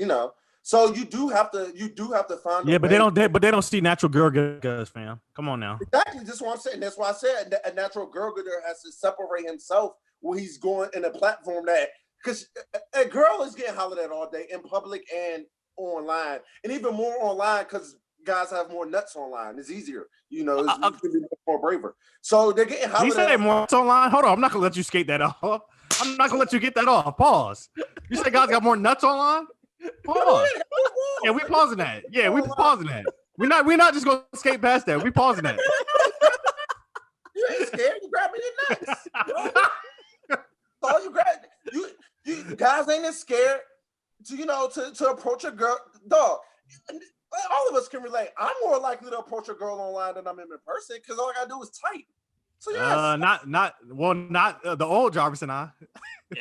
So you do have to find. Yeah, but they don't see natural girl getters, fam. Come on now. Exactly, that's what I'm saying. That's why I said a natural girl getter has to separate himself when he's going in a platform that because a girl is getting hollered at all day in public and online, and even more online because guys have more nuts online. It's easier, it's gonna be more braver. So they're getting hollered at. You say more nuts online? Hold on, I'm not gonna let you skate that off. I'm not gonna let you get that off. Pause. You say guys got more nuts online? Pause. Yeah, we pausing that. Yeah, we pausing that. We're not just gonna skate past that. We pausing that. You ain't scared. You grabbing your nuts. So you grab you guys ain't as scared to approach a girl. Dog. All of us can relate. I'm more likely to approach a girl online than I'm in person because all I gotta do is type. So yes. Not the old Jarvis and I.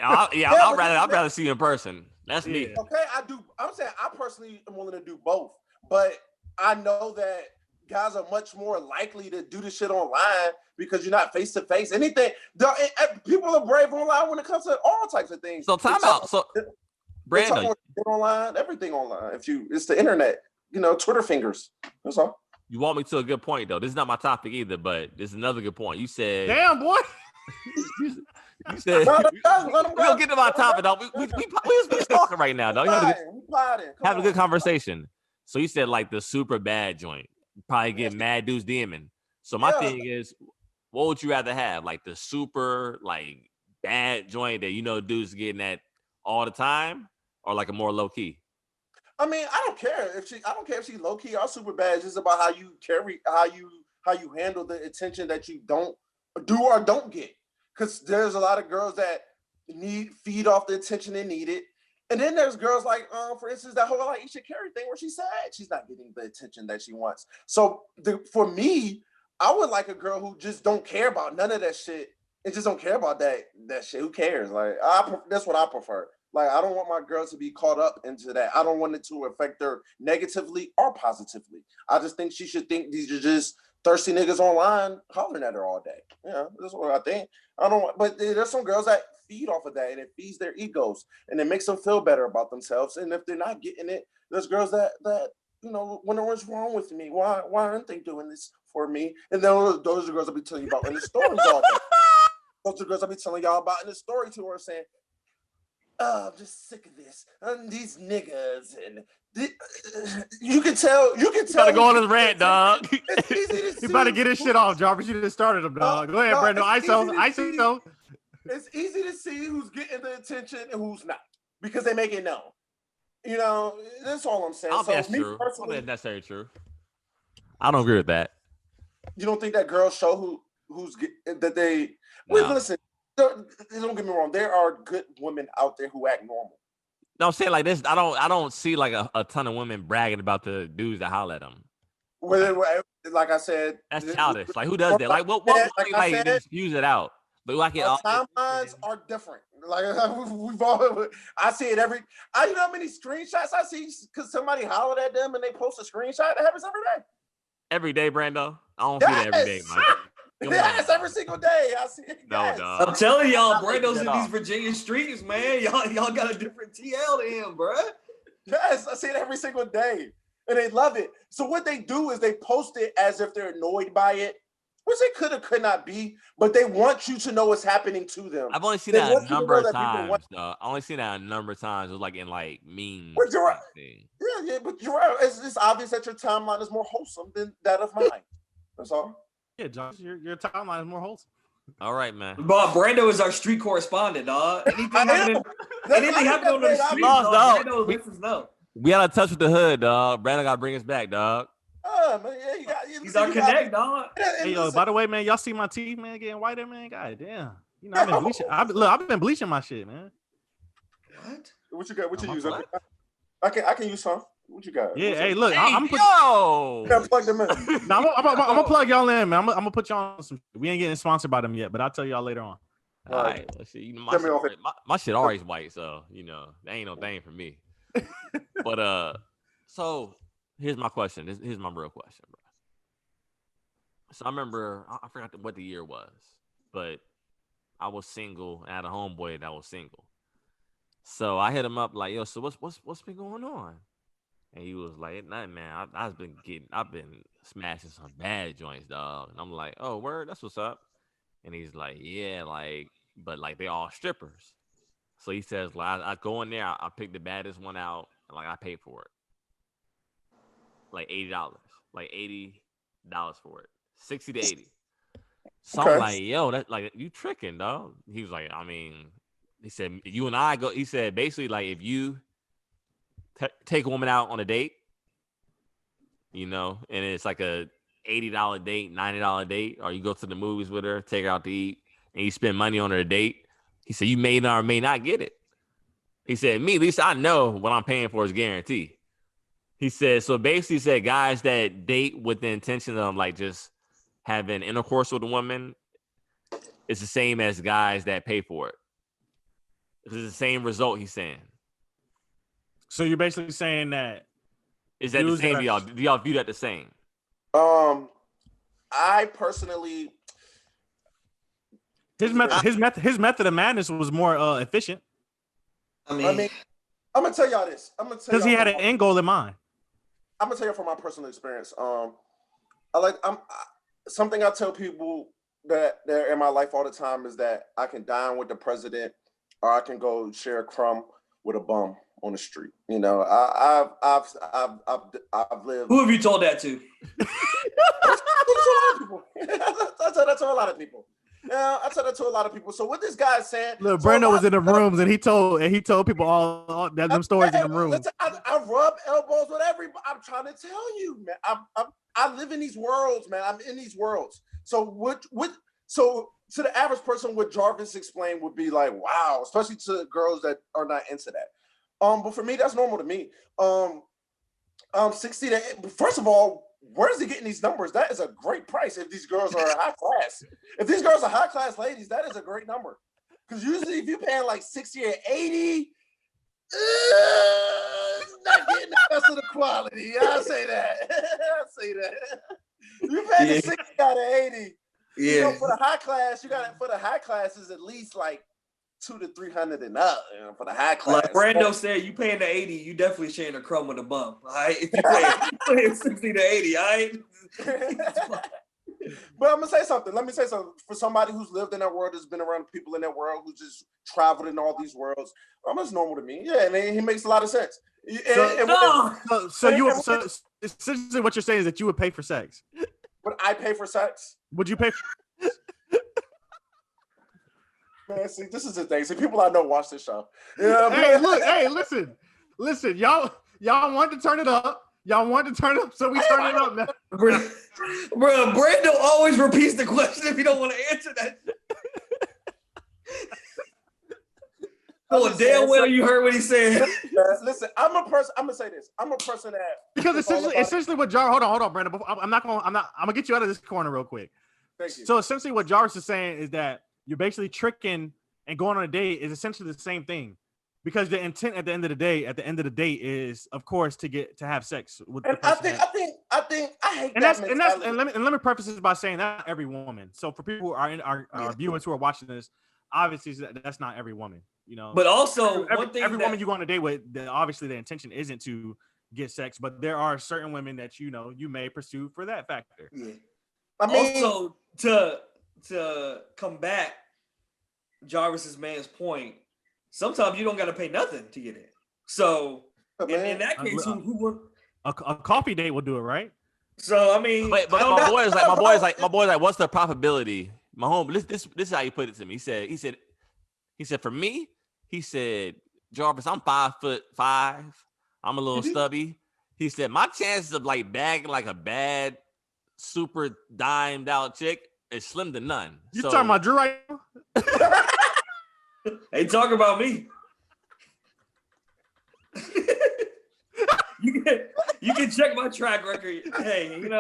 I'd rather see you in person. That's me. Okay, I do. I'm saying I personally am willing to do both, but I know that guys are much more likely to do this shit online because you're not face to face. Anything, people are brave online when it comes to all types of things. So time out. So Brando, online, everything online. It's the internet, Twitter fingers. That's all. You want me to a good point though. This is not my topic either, but this is another good point. You said, "Damn boy." You said we don't get to my topic, dog. We talking right now, dog. Have a good conversation. So you said like the super bad joint, probably get mad dudes DMing. So my thing is, what would you rather have, like the super like bad joint that dudes getting at all the time, or like a more low key? I mean, I don't care if she's low key or super bad. It's just about how you handle the attention that you don't do or don't get. Because there's a lot of girls that feed off the attention they needed. And then there's girls like, for instance, that whole Aisha Carey thing where she's sad. She's not getting the attention that she wants. So for me, I would like a girl who just don't care about none of that shit and just don't care about that shit. Who cares? Like, that's what I prefer. Like, I don't want my girl to be caught up into that. I don't want it to affect her negatively or positively. I just think she should think these are just thirsty niggas online hollering at her all day. That's what I think. But there's some girls that feed off of that, and it feeds their egos, and it makes them feel better about themselves. And if they're not getting it, there's girls that wonder what's wrong with me. Why aren't they doing this for me. And those are the girls I'll be telling you about in the stories all day. Those are the girls I'll be telling y'all about in the story to her, saying, "Oh, I'm just sick of this. These niggas and you can tell. Gotta go on his rant, dog. It's easy to see. He's about to get his shit off, Jarvis. You just started him, dog. Go ahead, Brando. ISO. It's easy to see who's getting the attention and who's not because they make it known. You know, that's all I'm saying. I don't think that's true. I don't think that's necessarily true. I don't agree with that. You don't think that girls show that they? Wait, listen. Don't get me wrong. There are good women out there who act normal. No, I'm saying like this. I don't see like a ton of women bragging about the dudes that holler at them. Like I said, that's childish. Like who does that? Like what just use it out. But like our timelines are different. Like we've all, I see it every. You know how many screenshots I see because somebody hollered at them and they post a screenshot. That happens every day. Every day, Brando. I don't see that every day, Mike. Yes, every single day. I see it. No, yes. dog. I'm telling y'all, Brando's in these Virginia streets, man. Y'all got a different TL to him, bro. Yes, I see it every single day. And they love it. So what they do is they post it as if they're annoyed by it, which they could not be, but they want you to know what's happening to them. I've only seen that a number of times, though. I only seen that a number of times. It was like in like memes. But but Jorel, it's obvious that your timeline is more wholesome than that of mine. That's all. Yeah, Josh, your timeline is more wholesome. All right, man. But Brando is our street correspondent, dog. Anything happening on the street, dog, Brando lets us know. We out of touch with the hood, dog. Brando got to bring us back, dog. Man, yeah, he's our connect, dog. Hey, yo, by the way, man, y'all see my teeth, man, getting whiter, man? God damn. You know, I've been bleaching. I've been bleaching my shit, man. What you got? What you use? I can use some. What you got? Yeah, hey, look, I'm gonna plug them in. No, I'm gonna plug y'all in, man. I'm gonna put y'all on some. We ain't getting sponsored by them yet, but I'll tell y'all later on. All right, let's see. You know, my shit always white, so you know that ain't no thing for me. But so here's my question. Here's my real question, bro. So I remember I forgot what the year was, but I was single and I had a homeboy that was single. So I hit him up like, yo, so what's been going on? And he was like, nothing, man. I've been smashing some bad joints, dog. And I'm like, oh, word, that's what's up. And he's like, yeah, like, but like they all strippers. So he says, like, I go in there, I pick the baddest one out, and like I pay for it. Like $80. Like $80 for it. 60 to 80. So I'm like, yo, that's like you tricking, dog. He was like, I mean, he said, you and I go, he said basically like if you take a woman out on a date, you know, and it's like a $80 date, $90 date, or you go to the movies with her, take her out to eat, and you spend money on her date. He said, you may not or may not get it. He said, me, at least I know what I'm paying for is guaranteed. He said, so basically he said guys that date with the intention of like just having intercourse with a woman, it's the same as guys that pay for it. It's the same result, he's saying. So you're basically saying that is that the same to y'all? Do y'all view that the same? I personally, his method of madness was more efficient. I mean, I'm gonna tell y'all this. Because he had an end goal in mind. I'm gonna tell you from my personal experience. Something I tell people that they're in my life all the time is that I can dine with the president, or I can go share a crumb with a bum on the street. You know, I've lived. Who have you told that to? I tell that to a lot of people. Yeah, I tell that to a lot of people. So what this guy is saying? Look, Brando was in the rooms and he told people all them stories in the room. I rub elbows with everybody. I'm trying to tell you, man. I live in these worlds, man. I'm in these worlds. So so to the average person, what Jarvis explained would be like, wow, especially to girls that are not into that. But for me, that's normal to me. 60 to first of all, where is he getting these numbers? That is a great price if these girls are high class. If these girls are high class ladies, that is a great number. Because usually if you're paying like 60 or 80, not getting the best of the quality. I say that. You're paying the 60 out of 80. Yeah. You know, for the high class, for the high class is at least like 200 to 300 and up, you know, for the high class. Like Brando said, you paying the 80, you definitely sharing a crumb with a bump. All right, if you paying 60 to 80, all right. But I'm gonna say something. Let me say something. For somebody who's lived in that world, has been around people in that world, who just traveled in all these worlds, it's normal to me. Yeah, and he makes a lot of sense. So essentially what you're saying is that you would pay for sex. Would I pay for sex? Would you pay for Man, see, this is the thing. See, people I know watch this show. Hey, listen, y'all wanted to turn it up. Y'all wanted to turn it up, so we turn it up now. Bro, Brando always repeats the question if you don't want to answer that. Oh, damn well you heard what he said. Listen, I'm gonna say this. I'm a person that because essentially what Jarvis. Hold on, Brando. I'm gonna get you out of this corner real quick. Thank you. So essentially, what Jarvis is saying is that you're basically tricking and going on a date is essentially the same thing, because the intent at the end of the day is, of course, to have sex with. And I think I hate that. And let me preface this by saying not every woman. So for people who are in our viewers who are watching this, obviously that's not every woman, you know. But also, every woman you go on a date with, obviously the intention isn't to get sex, but there are certain women that you may pursue for that factor. Yeah. Also, to combat Jarvis's man's point, sometimes you don't got to pay nothing to get in. So in that case, who would a coffee date will do it, right? So I mean, but my boy is like, what's the probability? My home, this is how he put it to me. He said, for me, he said, Jarvis, I'm 5'5". I'm a little stubby. He said, my chances of like bagging like a bad, super dimed out chick is slim to none. You talking about Drew right now? Hey, talk about me. You can check my track record. Hey, you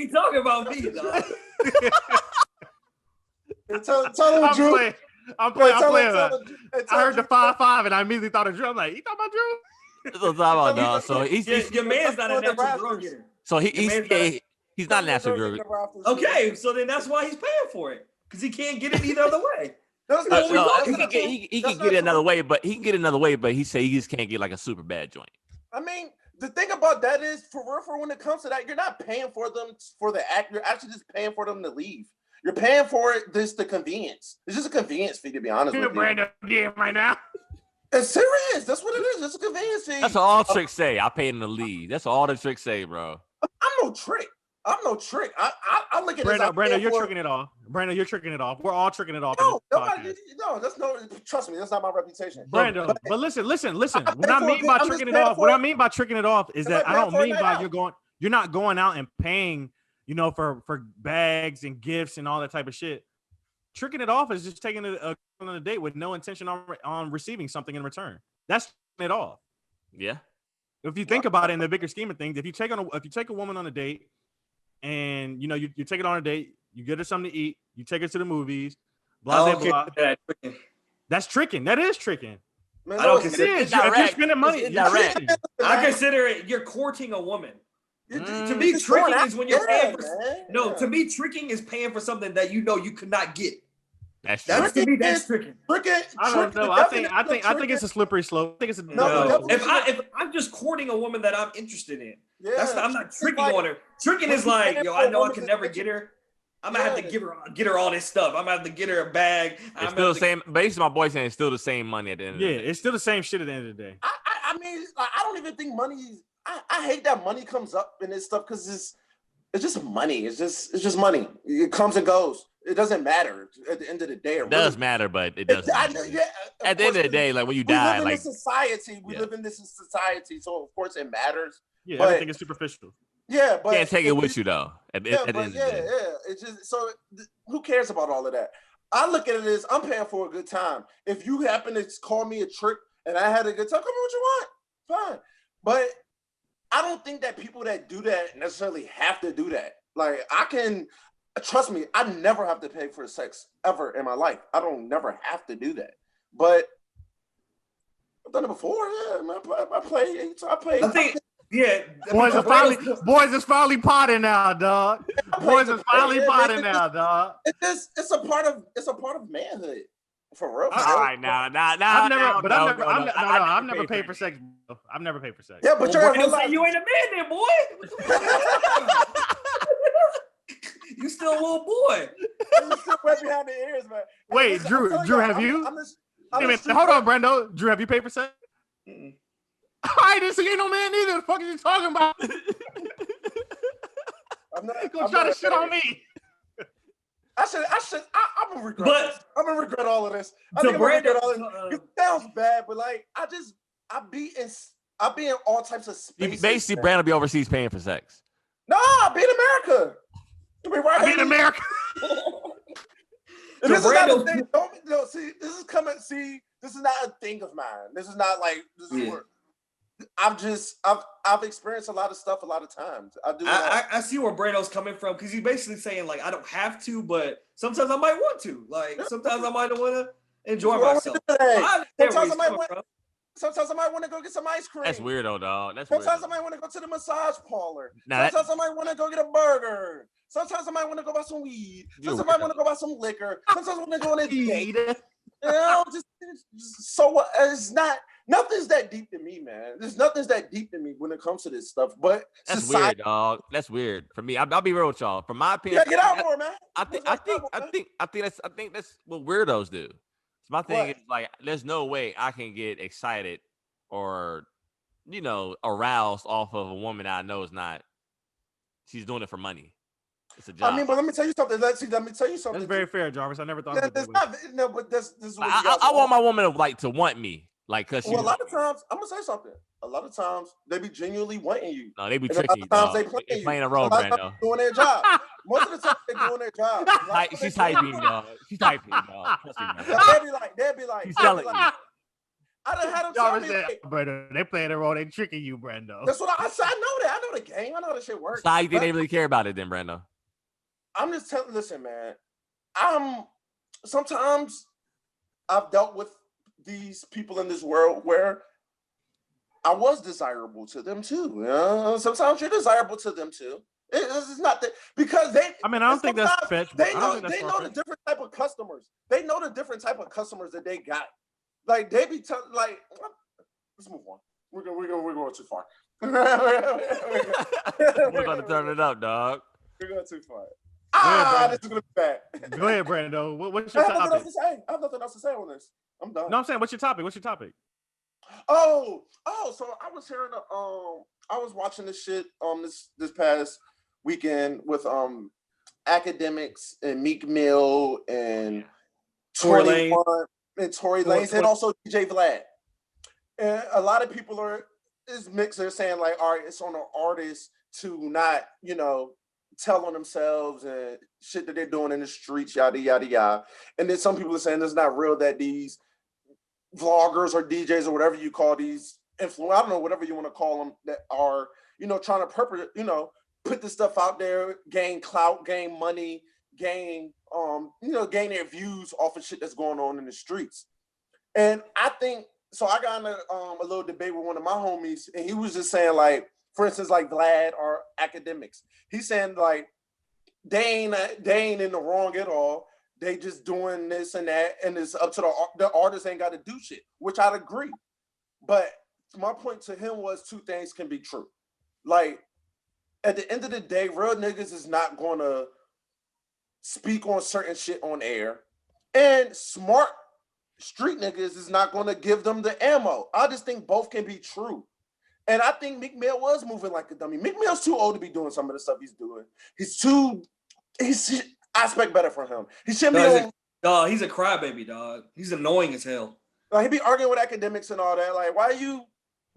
ain't talking about me, dog. Tell him, Drew. I'm playing. I heard the 5'5" and I immediately thought of Drew. I'm like, you talking about Drew? That's what I'm talking about, dog. So your man's not a natural girl getter. So he's not a natural girl. Okay, so then that's why he's paying for it, because he can't get it either other way. He can get it another way, but he say he just can't get like a super bad joint. I mean, the thing about that is, for when it comes to that, you're not paying for them for the act. You're actually just paying for them to leave. You're paying for it, the convenience. It's just a convenience fee, to be honest with you. Brando, right now. It's serious. That's what it is. It's a convenience fee. That's what all tricks say. I paid him to leave. That's all the tricks say, bro. I'm no trick. I look at Brando, you're tricking it off. Brando, you're tricking it off. We're all tricking it off. Trust me, that's not my reputation. Brando, but listen. What I mean by tricking it off is that I don't mean by you're not going out and paying, for bags and gifts and all that type of shit. Tricking it off is just taking it on a date with no intention on receiving something in return. That's tricking it off. Yeah. If you think about it in the bigger scheme of things, if you take a woman on a date, and you take it on a date, you get her something to eat, you take her to the movies, blah blah blah. That's tricking. That is tricking. Man, I don't consider it. If you're spending money, I consider it. You're courting a woman. To me, tricking is when you're paying for. No, to me, tricking is paying for something that you could not get. That's to me. That's tricking. I don't know. I think it's a slippery slope. I think it's no. If I'm just courting a woman that I'm interested in, I'm not tricking on her. Tricking is like, I know I can never get her. I'm gonna have to get her all this stuff. I'm gonna have to get her a bag. It's still the same. Basically, my boy saying it's still the same money at the end of the day. Yeah, it's still the same shit at the end of the day. I mean, I don't even think money. I hate that money comes up in this stuff because it's just money. It's just money. It comes and goes. It doesn't matter at the end of the day. It does matter, but it doesn't. At the end of the day, like when you die, we live in this society, so of course it matters. Yeah, everything is superficial. Yeah, but you can't take it with you though. At the end of the day. It's just so. Who cares about all of that? I look at it as I'm paying for a good time. If you happen to call me a trick and I had a good time, come on, what you want, fine. But I don't think that people that do that necessarily have to do that. Like trust me, I never have to pay for sex ever in my life. I don't never have to do that. But I've done it before. Yeah, I play. I think. Yeah, boys is finally potting now, dog. Boys is finally potting now, dog. It's a part of manhood, for real. All right, now. I've never paid for sex. Bro. I've never paid for sex. Yeah, but you ain't a man, then, boy. You still a little boy. I'm still wet behind the ears, man. Wait, listen, Drew, have you? I'm Wait, hold on, Brando. Drew, have you paid for sex? I didn't see no man either. The fuck are you talking about? I'm try to shit on me. I'm gonna regret this. I'm gonna regret all of this. I think I'm gonna regret all of this. It sounds bad, but like I be in all types of spaces. Basically, Brando be overseas paying for sex. No, I be in America. I be in America. This is not a thing. See, this is coming. See, this is not a thing of mine. This is not like this is where I've experienced a lot of stuff a lot of times. I see where Brando's coming from because he's basically saying like I don't have to, but sometimes I might want to. Like sometimes I might want to enjoy myself. Sometimes I might want to go get some ice cream. That's weirdo, dog. Sometimes I might want to go to the massage parlor. Sometimes I might want to go get a burger. Sometimes I might want to go buy some weed. Sometimes I might want to go buy some liquor. Sometimes I want to go on a date. You know, just so it's not. Nothing's that deep to me, man. There's nothing's that deep to me when it comes to this stuff. But that's weird, dog. That's weird for me. I'll be real with y'all. From my opinion, get out more, man. I think that's what weirdos do. So my thing is like, there's no way I can get excited or, aroused off of a woman I know is not. She's doing it for money. It's a job. I mean, but let me tell you something. Let me tell you something. That's very fair, Jarvis. I never thought of it that way. No, but this is what I want my woman to want me. Like, cause a lot of times, I'm gonna say something. A lot of times, they be genuinely wanting you. No, they be tricking you. A lot of times they playing a role, Brando. Doing their job. Most of the time, they're doing their job. She's typing, dog. She's typing, dog. They'd be like, she's telling you. I done had them tell me, Brando, they playing a role. They tricking you, Brando. That's what I know that. I know the game. I know how the shit works. So how you think they really care about it then, Brando? I'm just telling. Listen, man. Sometimes I've dealt with these people in this world where I was desirable to them too. You know? Sometimes you're desirable to them too. It's not that because they. I mean, I don't think that's fetch. They know the different type of customers. They know the different type of customers that they got. Like they be like, let's move on. We're going too far. We're about to turn it up, dog. We're going too far. This is gonna be bad. Go ahead, Brando. What's your topic? I have nothing else to say on this. I'm done. No, I'm saying, what's your topic? Oh, so I was hearing I was watching this shit this past weekend with Akademiks and Meek Mill and Tory Lanez and also DJ Vlad. And a lot of people is mixed. They're saying like, all right, it's on an artist to not, tell on themselves and shit that they're doing in the streets, yada yada yada. And then some people are saying it's not real that these vloggers or DJs or whatever you call these influencers, I don't know, whatever you want to call them, that are, trying to put this stuff out there, gain clout, gain money, gain their views off of shit that's going on in the streets. And I think, so I got in a little debate with one of my homies, and he was just saying like, for instance, like Vlad or Akademiks, he's saying like, they ain't in the wrong at all. They just doing this and that, and it's up to the artist ain't got to do shit, which I'd agree. But my point to him was two things can be true. Like, at the end of the day, real niggas is not going to speak on certain shit on air. And smart street niggas is not going to give them the ammo. I just think both can be true. And I think Meek Mill was moving like a dummy. Meek Mill's too old to be doing some of the stuff he's doing. I expect better from him. He shouldn't be. Dog, he's a crybaby, dog. He's annoying as hell. Like, he be arguing with Akademiks and all that. Like, why are you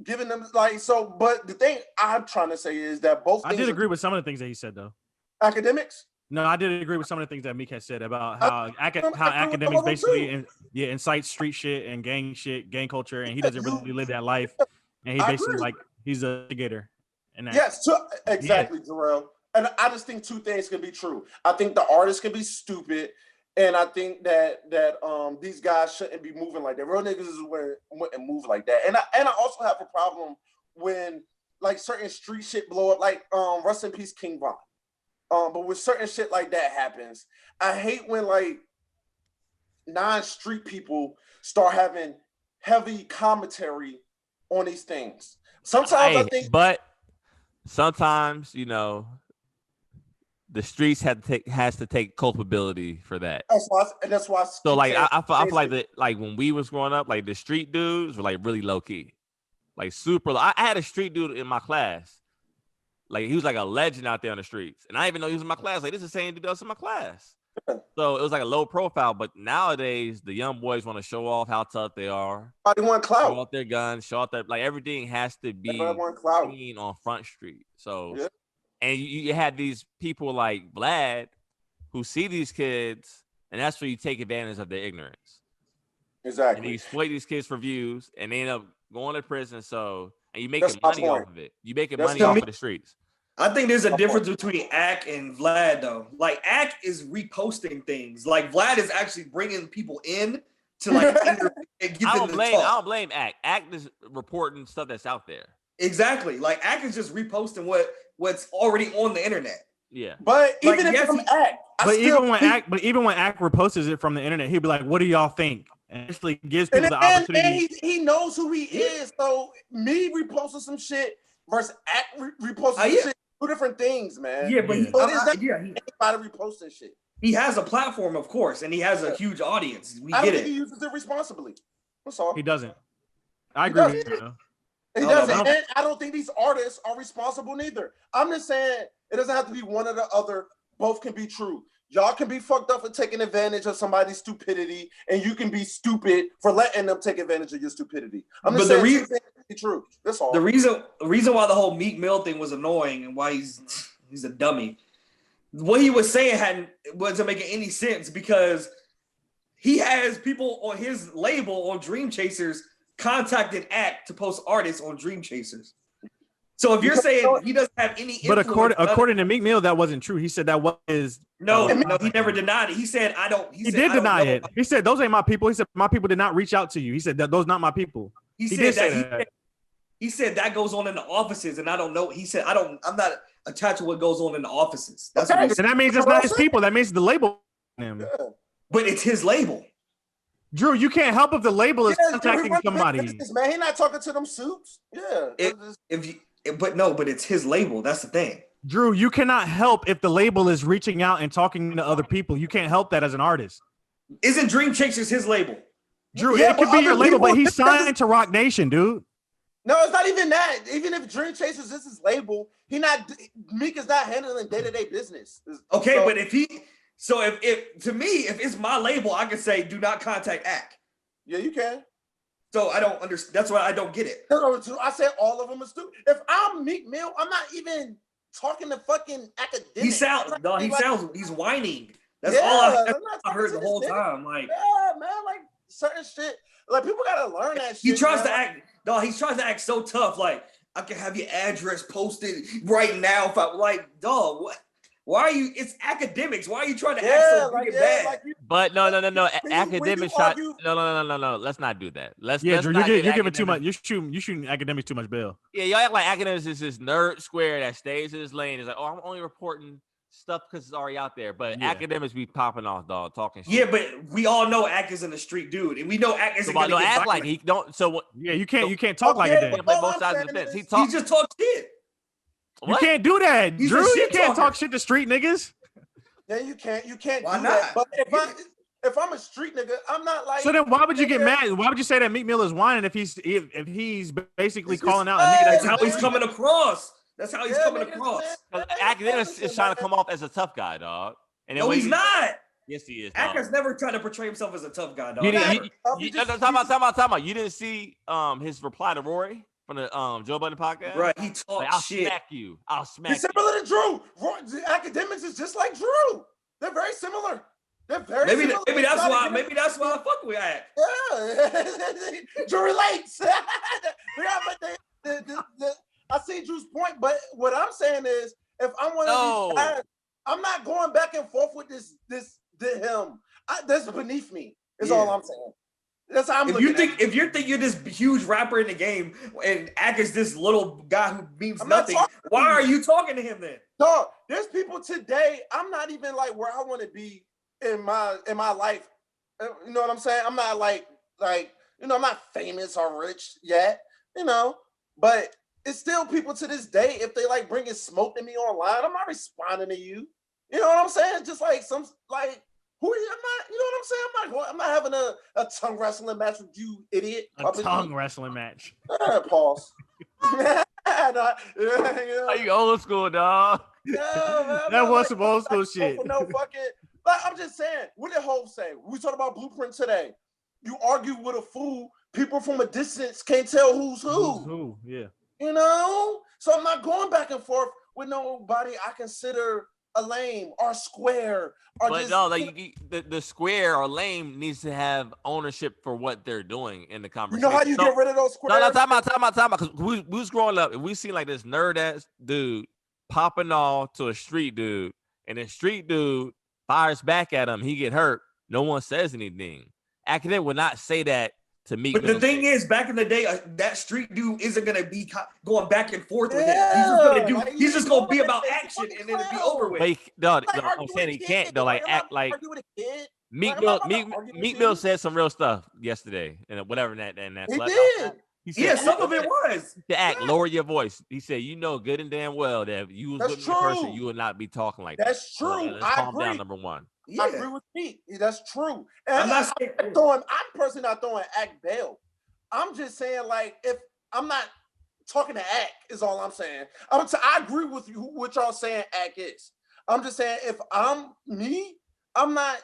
giving them like so? But the thing I'm trying to say is that both. I did agree with some of the things that he said, though. Akademiks? No, I did agree with some of the things that Meek has said about how Akademiks basically incites street shit and gang culture, and he doesn't really live that life. And he basically he's a instigator. Yes, exactly, Jorel. And I just think two things can be true. I think the artist can be stupid, and I think that these guys shouldn't be moving like that. Real niggas is wouldn't move like that. And I also have a problem when like certain street shit blow up, like rest in peace King Von. But when certain shit like that happens, I hate when like non-street people start having heavy commentary on these things. Sometimes I think, but sometimes the streets has to take culpability for that. That's why. So like I feel like that, like when we was growing up, like the street dudes were like really low key, like super. I had a street dude in my class, like he was like a legend out there on the streets, and I didn't even know he was in my class. Like this is the same dude that was in my class. So it was like a low profile, but nowadays the young boys want to show off how tough they are. They want clout. Show off their guns, show off that, like everything has to be seen on Front Street. So, and you had these people like Vlad who see these kids, and that's where you take advantage of their ignorance. Exactly. And you exploit these kids for views, and they end up going to prison. So, and you making money off of it. You making money off of the streets. I think there's a difference between Ak and Vlad, though. Like, Ak is reposting things. Like, Vlad is actually bringing people in to, like, get them to talk. I don't blame Ak. Ak is reporting stuff that's out there. Exactly. Like, Ak is just reposting what's already on the internet. Yeah. But even if I'm Ak, even when Ak reposts it from the internet, he'll be like, "What do y'all think?" And actually gives people the opportunity. And he knows who he is. So me reposting some shit versus Ak reposting some shit. Two different things, man. Yeah, but anybody reposting shit. He has a platform, of course, and he has a huge audience. I don't think he uses it responsibly. That's all. He doesn't. I agree with you. He doesn't. And I don't think these artists are responsible neither. I'm just saying it doesn't have to be one or the other. Both can be true. Y'all can be fucked up for taking advantage of somebody's stupidity, and you can be stupid for letting them take advantage of your stupidity. I'm just saying it's true. That's all. The reason why the whole Meek Mill thing was annoying and why he's a dummy, what he was saying wasn't making any sense because he has people on his label on Dream Chasers contacting Ak to post artists on Dream Chasers. So if you're saying he doesn't have any influence, but according to Meek Mill, that wasn't true. He said that was no, he never denied it. He said I don't. He did deny it. He said those ain't my people. He said my people did not reach out to you. He said that those not my people. He said that goes on in the offices, and I don't know. He said I'm not attached to what goes on in the offices. That's what he said. And that means it's not his people. That means the label. Him. But it's his label. Drew, you can't help if the label is contacting somebody. Man, he's not talking to them suits. Yeah. But it's his label. That's the thing. Drew, you cannot help if the label is reaching out and talking to other people. You can't help that as an artist. Isn't Dream Chasers his label? Drew, it could be your label, but he's signed to Rock Nation, dude. No, it's not even that. Even if Dream Chasers is his label, Meek is not handling day-to-day business. Okay, so, but if it's my label, I can say do not contact Ak. Yeah, you can. So I don't understand. That's why I don't get it. I said all of them are stupid. If I'm Meek Mill, I'm not even talking to fucking Akademiks. He's whining. That's all I heard the whole time. Like, yeah, man, like certain shit. Like people gotta learn that shit. He tries to act so tough. Like, I can have your address posted right now. If I like, dog, what? Why are you? It's Akademiks. Why are you trying to act so bad? Like but no. Akademiks try. No. Let's not do that. Drew, you're giving too much. You're shooting Akademiks too much bail. Yeah, y'all act like Akademiks is this nerd square that stays in his lane. It's like, I'm only reporting stuff because it's already out there. But Akademiks be popping off, dog, talking shit. Yeah, but we all know Ak isn't a street dude, and we know Ak isn't gonna get act like he don't. So what? Yeah, you can't talk like that. Play both sides of the fence. He just talks shit. What? You can't do that, Drew. You can't talk shit to street niggas. Yeah, you can't. You can't Why do not? that. But if I'm a street nigga, I'm not like. So then, why would you get mad? Why would you say that Meek Mill is whining if he's basically calling out a nigga? That's how he's coming across. That's how he's coming across. Akademiks is trying to come off as a tough guy, dog. And no, he's not. Yes, he is. Ak has never tried to portray himself as a tough guy, dog. Time out. You didn't see his reply to Rory from the Joe Budden podcast? Right, he talks like, I'll shit. smack you. I'll smack you. He's similar to Drew. Akademiks is just like Drew. They're very similar. Maybe that's why I fuck with Ak. Yeah. Drew relates. I see Drew's point, but what I'm saying is, if I'm one of these guys, I'm not going back and forth with him. That's beneath me. Is all I'm saying. That's how I'm looking at it. If you think you're this huge rapper in the game and Ak is this little guy who means nothing, why are you talking to him then? Dog, there's people today. I'm not even like where I want to be in my life. You know what I'm saying? I'm not like I'm not famous or rich yet. But it's still people to this day. If they like bringing smoke to me online, I'm not responding to you. You know what I'm saying? Just like some like who are you? I'm not. You know what I'm saying? I'm not having a tongue wrestling match with you, idiot. A tongue wrestling match. Pause. Are you old school, dog? Yeah, That was some old school shit. No fucking. Like, I'm just saying. What did Hov say? We talked about Blueprint today. You argue with a fool. People from a distance can't tell who's who. Who? Yeah. You know. So I'm not going back and forth with nobody I consider a lame or square. Or But just, no, like the square or lame needs to have ownership for what they're doing in the you conversation. know how you get rid of those squares? No, time out. Because we was growing up and we seen like this nerd ass dude popping off to a street dude, and the street dude fires back at him. He get hurt. No one says anything. Academic would not say that to Meek Mill. But the thing is, back in the day, that street dude isn't gonna be going back and forth with it. He's just gonna be about action, and it'll be over with. But I'm saying he can't though. Like act like Meek Mill said some real stuff yesterday, and whatever that. He did. He said, some of it was. To act, lower your voice. He said, you know good and damn well that if you was with me person, you would not be talking like that. That's true. So, let's calm down, number one. Yeah. I agree with Pete. That's true. And I'm personally not throwing Act bail. I'm just saying, like, if I'm not talking to Act, is all I'm saying. I agree with you what y'all saying Act is. I'm just saying, if I'm me, I'm not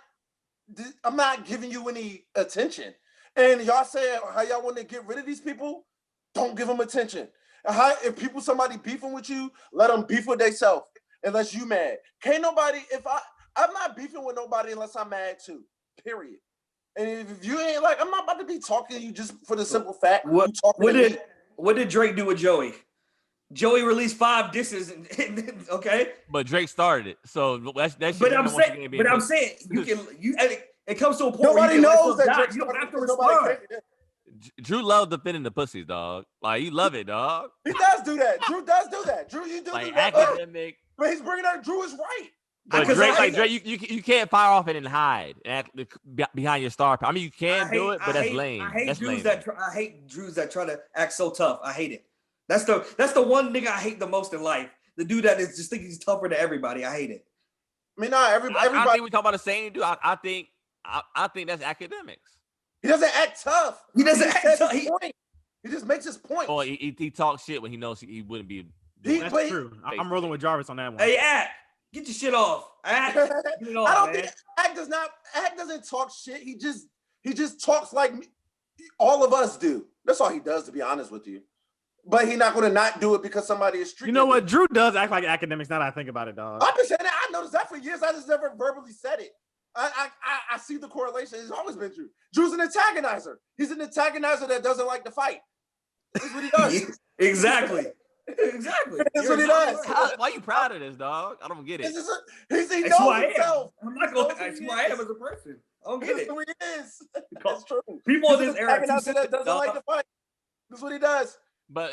giving you any attention. And y'all say how y'all want to get rid of these people, don't give them attention. If somebody beefing with you, let them beef with themselves unless you mad. Can't nobody, I'm not beefing with nobody unless I'm mad too, period. And if you ain't like, I'm not about to be talking to you just for the simple fact. What did Drake do with Joey? Joey released 5 disses, okay? But Drake started it, so that's. But I'm saying, it comes to a point nobody where knows that Drake, you don't have to respond. Drew loves defending the pussies, dog. Like he love it, dog. He does do that. Drew does do that. Drew, you do like do that. Academic. But he's bringing out Drew is right. But Drake, you can't fire off it and hide and act behind your star. I mean, you can do it, but that's lame. I hate that's Drews lame. I hate Drews that try to act so tough. I hate it. That's the one nigga I hate the most in life. The dude that is just think he's tougher than everybody. I hate it. I mean, everybody. I think we talk about the same dude. I think that's Academics. He doesn't act tough. He doesn't act tough. He just makes his point. Oh, he talks shit when he knows he wouldn't be. That's true. I'm rolling with Jarvis on that one. Hey, Act, get your shit off. Act, get it off, I don't man. think Act doesn't talk shit. He just talks like all of us do. That's all he does, to be honest with you. But he's not going to not do it because somebody is street. You know what? Drew does act like Academics. Now that I think about it, dog. I've been saying that. I noticed that for years. I just never verbally said it. I see the correlation. It's always been Drew. Drew's an antagonizer. He's an antagonizer that doesn't like to fight. That's what he does. Exactly. That's what he does. Why are you proud of this, dog? I don't get it. He knows himself. I'm not going to that's who I am as a person. I don't get it. That's who he is. That's true. People in this era that doesn't like to fight. That's what he does. But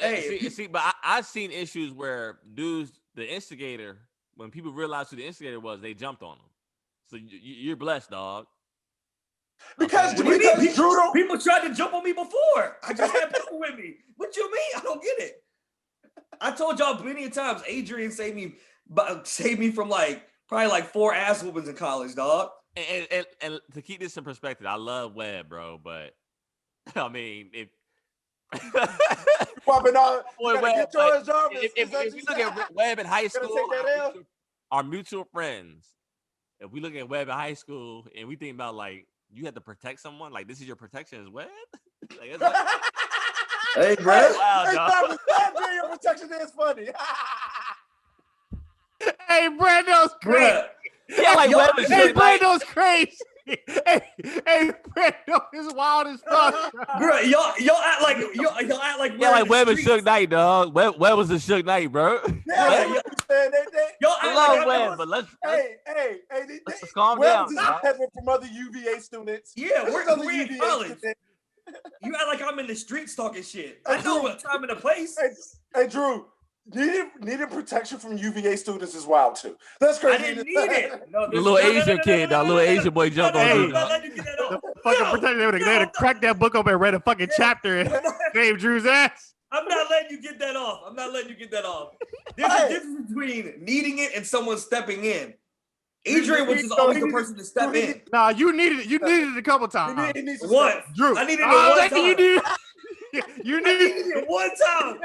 but I've seen issues where dudes, the instigator, when people realized who the instigator was, they jumped on him. So you're blessed, dog. Because people tried to jump on me before. I just had people with me. What you mean? I don't get it. I told y'all plenty of times, Adrian saved me from probably 4 ass whoopings in college, dog. And to keep this in perspective, I love Webb, bro, but I mean, if if you look at Webb in high school, our mutual friends, if we look at Webb in high school and we think about you have to protect someone, this is your protection as Webb. Hey, bro. Wow, your protection is funny. Hey, Brando's crazy. Yeah, Brando's crazy. Hey, Brando is wild as fuck. Bro, y'all act like Webb and Suge Knight, dog. Webb was a Suge Knight, bro. Yeah, y'all I love Webb, but let's calm down. From other UVA students. Yeah, we're in college. You act like I'm in the streets talking shit. I know what time and the place. Hey, Drew. Needing protection from UVA students is wild too. That's crazy. I didn't need it. No, the little Asian kid, that little Asian boy jumped on you. The fucking protection. They would have cracked that book open and read a fucking chapter and saved Drew's ass. I'm not letting you get that off. There's a difference between needing it and someone stepping in. Adrian was just always the person to step in. Nah, you needed it. You needed it a couple times. What? Drew. I needed it one time. You I needed needed it one time.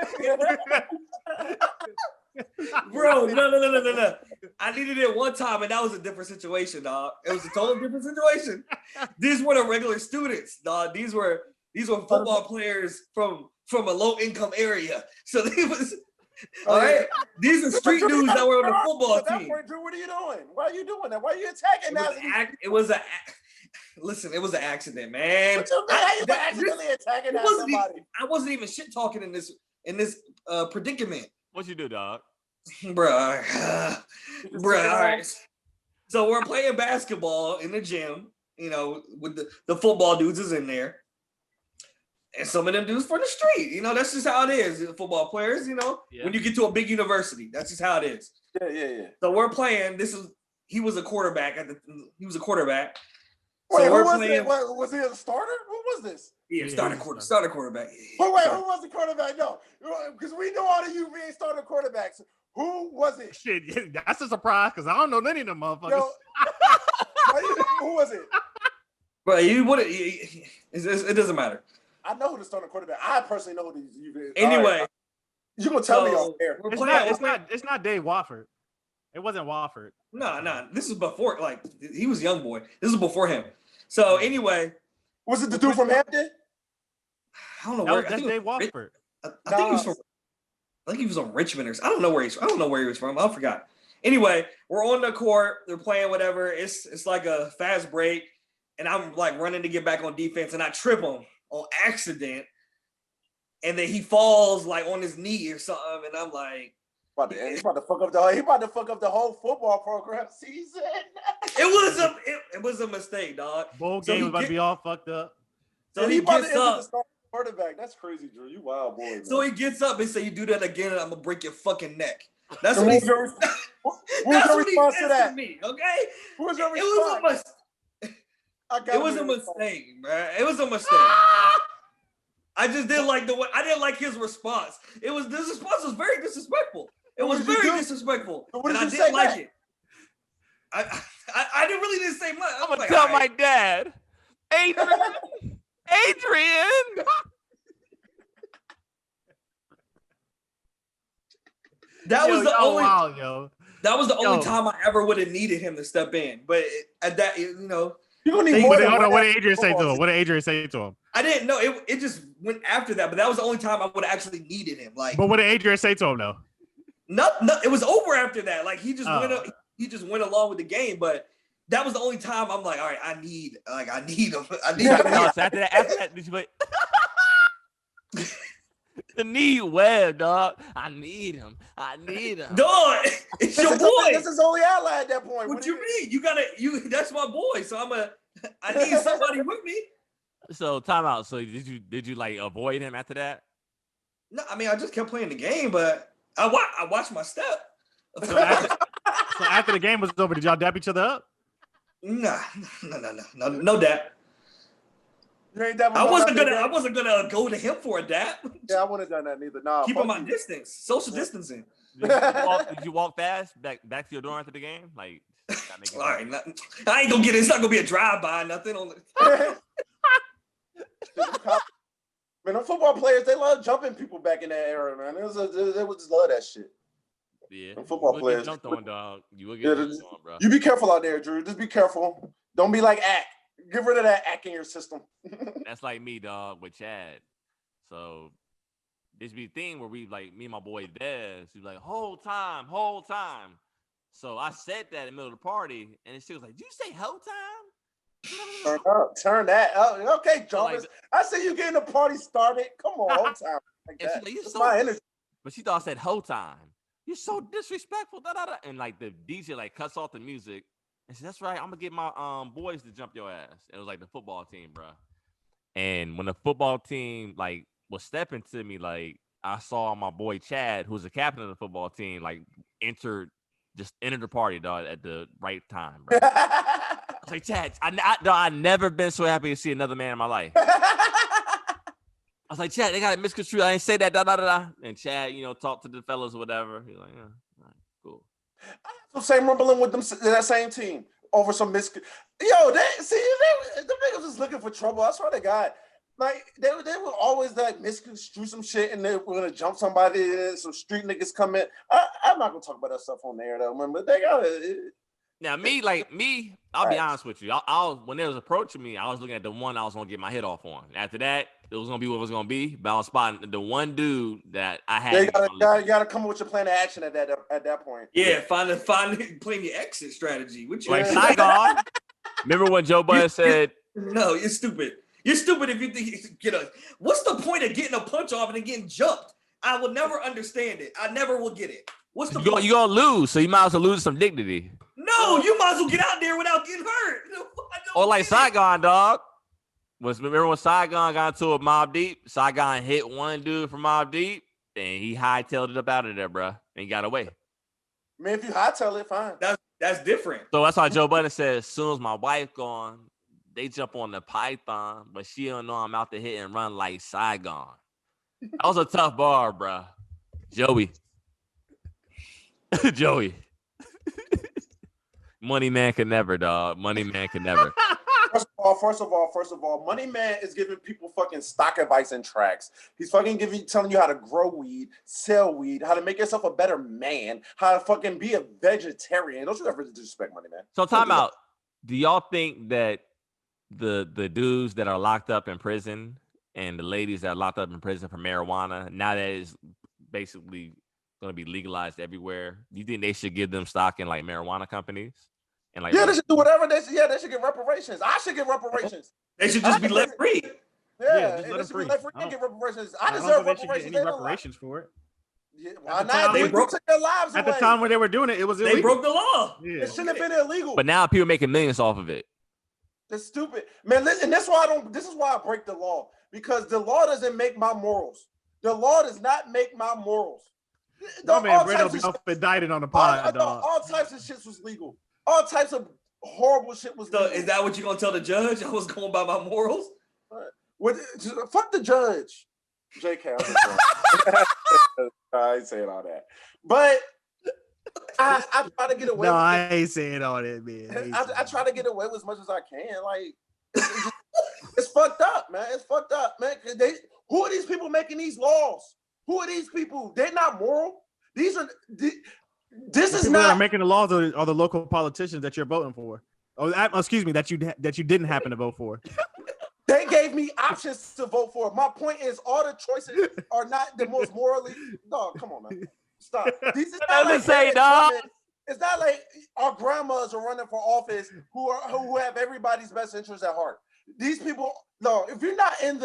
Bro, no. I needed it one time, and that was a different situation, dog. It was a totally different situation. These were the regular students, dog. These were football players from a low income area. So they was all right. These are street dudes that were on the football team. Drew, what are you doing? Why are you doing that? Why are you attacking that? Listen, it was an accident, man. Accidentally attacking somebody. I wasn't even shit talking in this predicament. What you do, dog? Bruh. All right. So we're playing basketball in the gym, with the football dudes is in there. And some of them dudes for the street. That's just how it is. Football players, when you get to a big university, that's just how it is. Yeah. So we're playing. He was a quarterback. He was a quarterback. Wait, so who was it? Was he a starter? Who was this? Yeah, starter quarterback. Wait, who was the quarterback? No, because we know all of you being starter quarterbacks. Who was it? Shit, that's a surprise because I don't know any of them motherfuckers. Yo, who was it? Bro, it doesn't matter. I know who the starting quarterback. I personally know who these. Anyway, right. You gonna tell me off air? It's not Dave Wofford. It wasn't Wofford. No. This is before. Like he was a young boy. This is before him. So anyway, was it the dude from Hampton? I don't know where. That's Dave Wofford. I think he was from. I think he was on Richmond or something. I don't know where he was from. I forgot. Anyway, we're on the court. They're playing whatever. It's like a fast break, and I'm like running to get back on defense, and I trip him on accident, and then he falls like on his knee or something, and I'm like, He's about to fuck up the whole football program season. It was a mistake, dog. Bowl game was about to be all fucked up. So he gets up. Quarterback, that's crazy, Drew. You wild boy. Man. So he gets up and say, "You do that again, and I'm gonna break your fucking neck." That's what he said. What's your response to that? Me, okay? What was your response? It was a mistake, man. It was a mistake. I just didn't like the way. I didn't like his response. This response was very disrespectful. It was very disrespectful, and I didn't like it. I didn't say much. I'm gonna tell my dad, Adrian. That was the only time I ever would have needed him to step in. But at that, you're gonna need more. What did Adrian say to him? I didn't know. It just went after that. But that was the only time I would have actually needed him. But what did Adrian say to him though? No, it was over after that. Like he just went along with the game. But that was the only time I'm like, all right, I need him. I need him. After that, did you wait? The need web, dog. I need him. Dog, it's your boy. This is only ally at that point. What you mean? That's my boy. So I need somebody with me. So time out. So did you like avoid him after that? No, I mean I just kept playing the game, but I watched my step. So after the game was over, did y'all dap each other up? No dap. I wasn't gonna go to him for a dap. Yeah, I wouldn't have done that neither. Nah, keep on my distance, social distancing. Did you walk fast back to your dorm after the game? Like, all right, I ain't gonna get it. It's not gonna be a drive-by, nothing on Man, the football players, they love jumping people back in that era, man. They would just love that shit. Yeah, the football players. Jumped on, dog. You will get jumped on, bro. You be careful out there, Drew. Just be careful. Don't be like Ack. Get rid of that Ack in your system. That's like me, dog, with Chad. So this be the thing where we like me and my boy Dez. He's like, whole time. So I said that in the middle of the party, and she was like, "Did you say whole time?" Turn that up. Okay, Jarvis. I see you getting the party started. Come on, whole time. Like that. Like, my energy. But she thought I said whole time. You're so disrespectful. And like the DJ like cuts off the music. And said, "That's right. I'm gonna get my boys to jump your ass." It was like the football team, bro. And when the football team like was stepping to me, like I saw my boy Chad, who's the captain of the football team, like entered the party, dog, at the right time, bro. I was like, Chad, I never been so happy to see another man in my life. I was like, Chad, they got it misconstrued. I didn't say that, da. And Chad, talked to the fellas or whatever. He's like, yeah, all right, cool. Some same rumbling with them that same team over some Yo, the niggas was looking for trouble. I swear to God. Like they were always like misconstrue some shit and they were gonna jump somebody and some street niggas come in. I'm not gonna talk about that stuff on there though, man. But they got it. Now, I'll be honest with you. I was when they was approaching me, I was looking at the one I was gonna get my hit off on. After that, it was gonna be what it was gonna be. But I was spotting the one dude that I had. You gotta come up with your plan of action at that point. Yeah, find playing your exit strategy. Which like Saigon. Remember when Joe Budden said, "No, you're stupid. You're stupid if you think you get a. What's the point of getting a punch off and then getting jumped? I will never understand it. I never will get it. What's the point? You're gonna lose, so you might as well lose some dignity. No, you might as well get out there without getting hurt. Or like Saigon, dog. Remember when Saigon got into a Mob Deep? Saigon hit one dude from Mob Deep, and he hightailed it up out of there, bro, and he got away. Man, if you hightail it, fine. That's different. So that's why Joe Budden said, as soon as my wife gone, they jump on the python, but she don't know I'm out to hit and run like Saigon. That was a tough bar, bro. Joey. Joey. Money man can never, dog. Money man can never. First of all, Money Man is giving people fucking stock advice and tracks. He's fucking telling you how to grow weed, sell weed, how to make yourself a better man, how to fucking be a vegetarian. Don't you ever disrespect Money Man. So time out. Do y'all think that the dudes that are locked up in prison and the ladies that are locked up in prison for marijuana, now that it's basically going to be legalized everywhere, do you think they should give them stock in like marijuana companies? And like, they should do whatever. They should get reparations. I should get reparations. They should just be let free. Yeah, just let them free. Let free and get reparations. I They deserve should reparations. get any reparations for it. Yeah, why not? They took their lives at away. the time when they were doing it. It was illegal. They broke the law. Yeah. It shouldn't have been illegal. But now people making millions off of it. That's stupid, man. Listen, that's why I don't. This is why I break the law, because the law doesn't make my morals. The law does not make my morals. No man, Brando be indicted on the pod, dog. All types of shit was legal. All types of horrible shit was legal. So is that what you're gonna tell the judge? I was going by my morals. Fuck the judge. JK, I ain't saying all that, but I try to get away. No, I ain't saying all that, man. I try to get away with as much as I can. Like, it's fucked up, man. It's fucked up, man. Who are these people making these laws? Who are these people? They're not moral. This is not. That are making the laws are the local politicians that you're voting for. Oh, excuse me, that you didn't happen to vote for. They gave me options to vote for. My point is, all the choices are not the most morally. No, come on, man. Stop. This is not like it's not like our grandmas are running for office who have everybody's best interest at heart. These people, no. If you're not in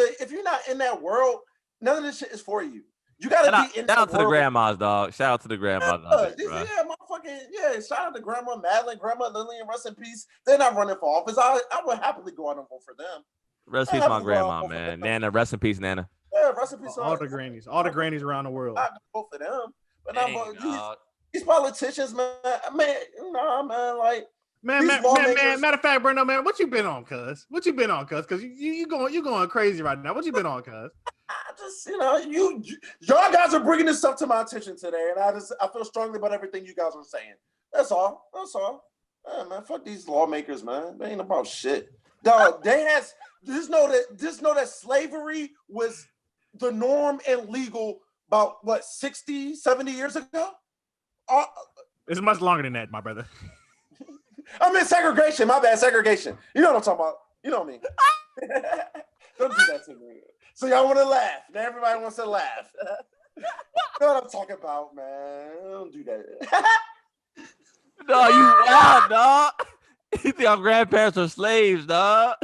that world, none of this shit is for you. You gotta be in. Shout out to the grandmas, dog. Shout out to the grandmas. Shout out to Grandma Madeline, Grandma Lillian, rest in peace. They're not running for office. I would happily go out and vote for them. Rest in peace, my grandma, man. Nana, rest in peace, Nana. Yeah, rest in peace. All the grannies around the world. I vote for them, but these politicians, man. Matter of fact, Brando, man, what you been on, cuz? Cuz you going crazy right now. What you been on, cuz? I just, y'all guys are bringing this stuff to my attention today, and I feel strongly about everything you guys are saying. That's all. Yeah, man, fuck these lawmakers, man. They ain't about shit. Dog, just know that slavery was the norm and legal about 60, 70 years ago? It's much longer than that, my brother. I mean segregation, my bad, segregation. You know what I'm talking about. You know what I mean. Don't do that to me. So y'all want to laugh. Now everybody wants to laugh. You know what I'm talking about, man. Don't do that. No, you wild, dog. You think our grandparents were slaves, dog?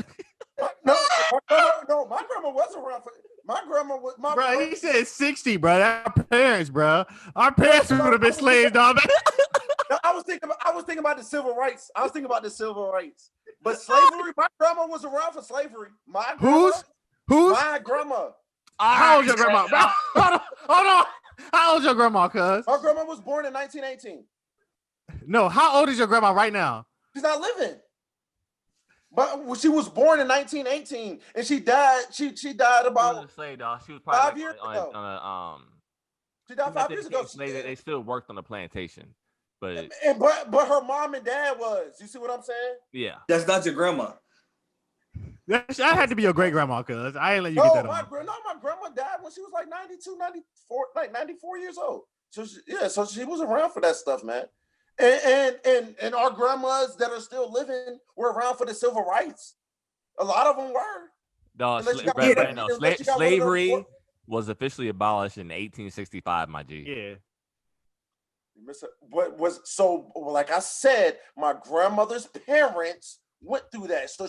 No, my grandma was around for. My grandma was. Bro, he said 60, bro. Our parents, bro. Our parents would have been slaves, dog. No, I was thinking about the civil rights. But slavery. My grandma was around for slavery. Who's? My grandma. How old's your grandma? Hold on. How old's your grandma, cuz? My grandma was born in 1918. No, how old is your grandma right now? She's not living. But she was born in 1918, and she died. She died about. Say, dog. She was probably 5 years ago. On She died 5 years ago. They still worked on the plantation, But but her mom and dad was. You see what I'm saying? yeah, That's not your grandma. That had to be your great grandma, cuz I ain't let you get that on. My grandma died when she was like 92, 94, like 94 years old. So so she was around for that stuff, man. And our grandmas that are still living were around for the civil rights. A lot of them were. dog. Slavery was officially abolished in 1865, my G. Yeah. What was so? Like I said, my grandmother's parents went through that. So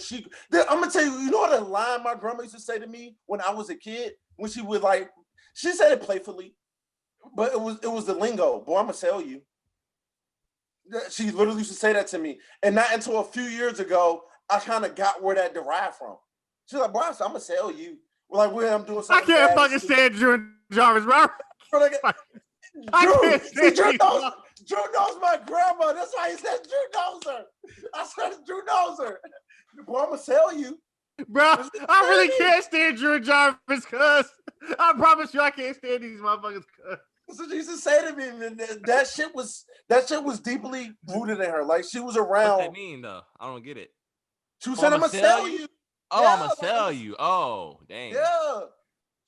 I'm gonna tell you. You know what a line my grandma used to say to me when I was a kid? When she would she said it playfully, but it was the lingo. Boy, I'm gonna tell you. She literally used to say that to me, and not until a few years ago, I kind of got where that derived from. She's like, "Boy, I'm gonna tell you." Well, like when I'm doing something. I can't fucking stand Drew and Jarvis, bro. Drew knows my grandma. That's why he said Drew knows her. I said Drew knows her. Boy, I'm gonna tell you. Bro, I really can't stand Drew and Jarvis, cuz. I promise you I can't stand these motherfuckers, cuz. So she used to say to me, man, that shit was deeply rooted in her. Like she was around. What that mean though? I don't get it. She was saying, "I'm gonna sell you." Oh, yeah, I'm gonna sell you. Oh, dang. Yeah.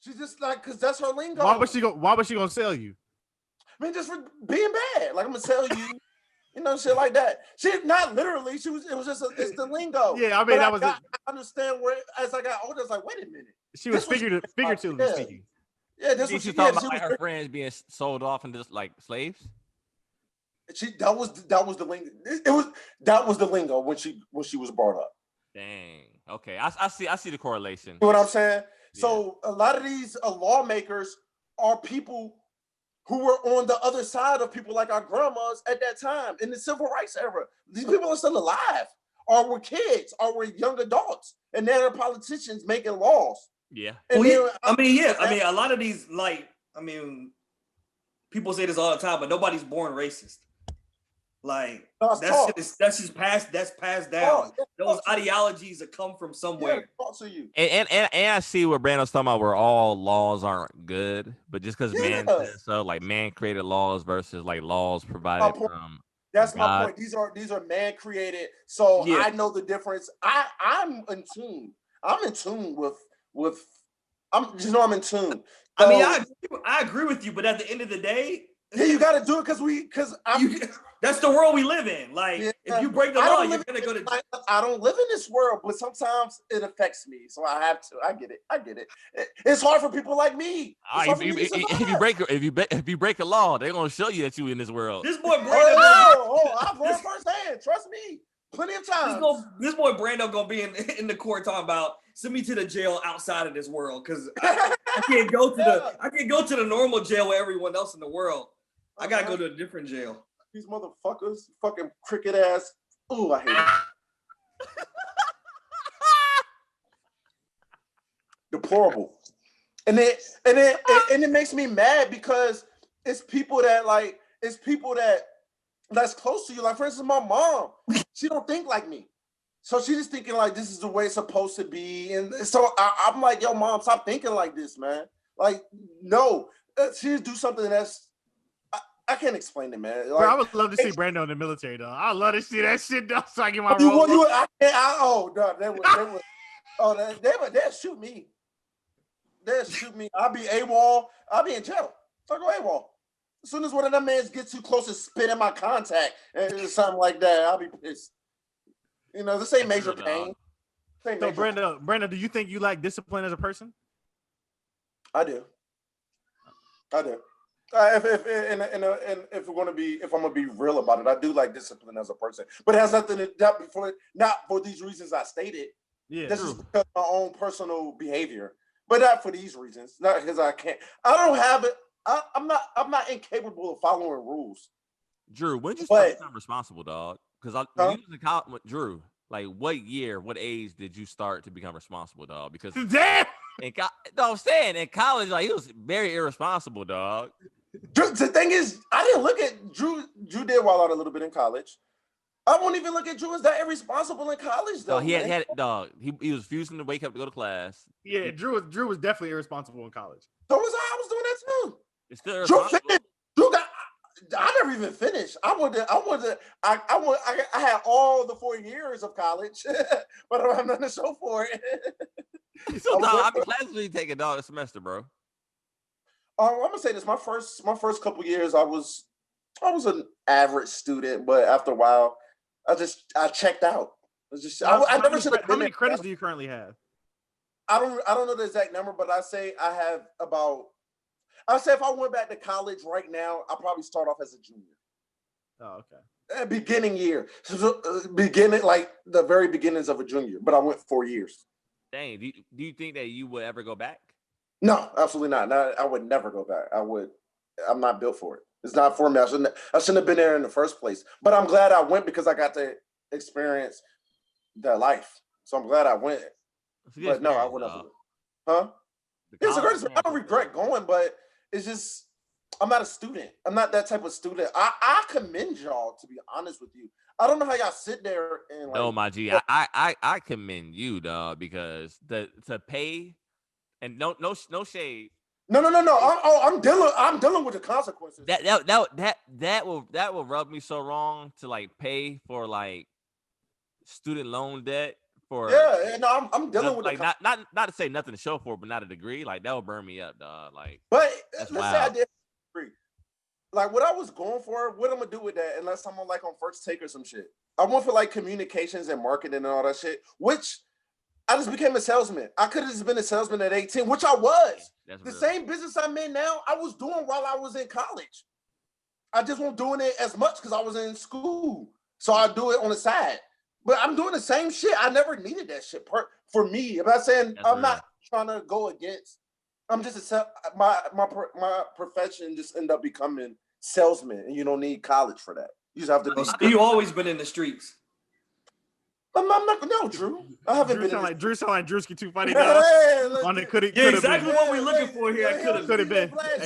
She's just like, cause that's her lingo. Why was she gonna sell you? I mean, just for being bad. Like I'm gonna sell you, shit like that. She not literally. It was just it's the lingo. Yeah, I mean I understand where as I got older, I was like, wait a minute. She was figuratively speaking. Yeah, this was she talking about her friends being sold off and just like slaves. That was the lingo. That was the lingo when she was brought up. Dang. Okay, I see the correlation. You know what I'm saying? Yeah. So a lot of these lawmakers are people who were on the other side of people like our grandmas at that time in the civil rights era. These people are still alive, or were kids, or were young adults, and they're politicians making laws. Yeah. I mean, a lot of these, people say this all the time, but nobody's born racist. Like that's just passed down. Those ideologies that come from somewhere. And I see what Brando's talking about, where all laws aren't good, but just because man says so, like man created laws versus like laws provided from. That's my point. These are man created, so I know the difference. I'm in tune. I'm in tune with. I'm in tune. I mean, I agree with you, but at the end of the day, you got to do it because that's the world we live in. Like, if you break the law, you're gonna go to. I don't live in this world, but sometimes it affects me, so I have to. I get it. It's hard for people like me. If you break a law, they're gonna show you that you in this world. This boy Brando. I've learned firsthand. Trust me, plenty of times. This boy Brando gonna be in the court talking about send me to the jail outside of this world because I can't go to the normal jail with everyone else in the world. I gotta go to a different jail. These motherfuckers, fucking cricket ass. Ooh, I hate it. Deplorable. And it makes me mad because it's people that's close to you. Like, for instance, my mom, she don't think like me. So she's just thinking like this is the way it's supposed to be. And so I'm like, yo, mom, stop thinking like this, man. Like, no, she just do something that's I can't explain it, man. Like, bro, I would love to see Brando in the military, though. I would love to see that shit, though, so I get my role. They'll shoot me. They'll shoot me. I'll be AWOL. I'll be in jail. So I go AWOL. As soon as one of them mans gets too close to spit in my contact and something like that, I'll be pissed. This ain't major pain. So, Brando, do you think you like discipline as a person? I do. If I'm gonna be real about it, I do like discipline as a person, but it has nothing to do not for these reasons I stated. Yeah, this is because of my own personal behavior, but not for these reasons. Not because I can't. I don't have it. I'm not incapable of following rules. Drew, when did you start becoming responsible, dog? Because when you was in college, Drew, like what age did you start to become responsible, dog? Because damn. I'm saying in college, like he was very irresponsible, dog. Drew, the thing is, I didn't look at Drew. Drew did wild out a little bit in college. I won't even look at Drew as that irresponsible in college, though. No, he had dog. He was refusing to wake up to go to class. Yeah, Drew was definitely irresponsible in college. So was I. I was doing that too. It's still irresponsible. I never even finished. I had all the 4 years of college, but I don't have nothing to show for it. So how many classes do you take a semester, bro? I'm gonna say this: my first couple years, I was an average student, but after a while, I checked out. I never should have. How many credits do you currently have? I don't know the exact number, but I say I have about. I say if I went back to college right now, I'll probably start off as a junior. Oh, okay. Beginning year, beginning like the very beginnings of a junior, but I went 4 years. Dang, do you think that you would ever go back? No, absolutely not. I would never go back. I'm not built for it. It's not for me. I shouldn't have been there in the first place. But I'm glad I went because I got to experience that life. So I'm glad I went. But no, I wouldn't have. Huh? It's a great experience. I don't regret going, but it's just I'm not a student. I'm not that type of student. I commend y'all, to be honest with you. I don't know how y'all sit there and like. No, my G, I commend you, dog, because to pay and no shade. No. I'm dealing with the consequences. That will rub me so wrong to like pay for like student loan debt for. Yeah, no, I'm dealing with like not to say nothing to show for it, but not a degree. Like that will burn me up, dog. Like, but let's say I did a degree. Like what I was going for, what I'm gonna do with that? Unless I'm like on first take or some shit. I went for like communications and marketing and all that shit, which. I just became a salesman. I could have just been a salesman at 18, which I was. The same business I'm in now, I was doing while I was in college. I just wasn't doing it as much because I was in school. So I do it on the side. But I'm doing the same shit. I never needed that shit for me. I'm not saying I'm not trying to go against. I'm just my profession just end up becoming salesman, and you don't need college for that. You just have to be. You always been in the streets. I'm not. No, Drew. I haven't been. Drew sound like Drewski too funny. Exactly what we're looking for here. It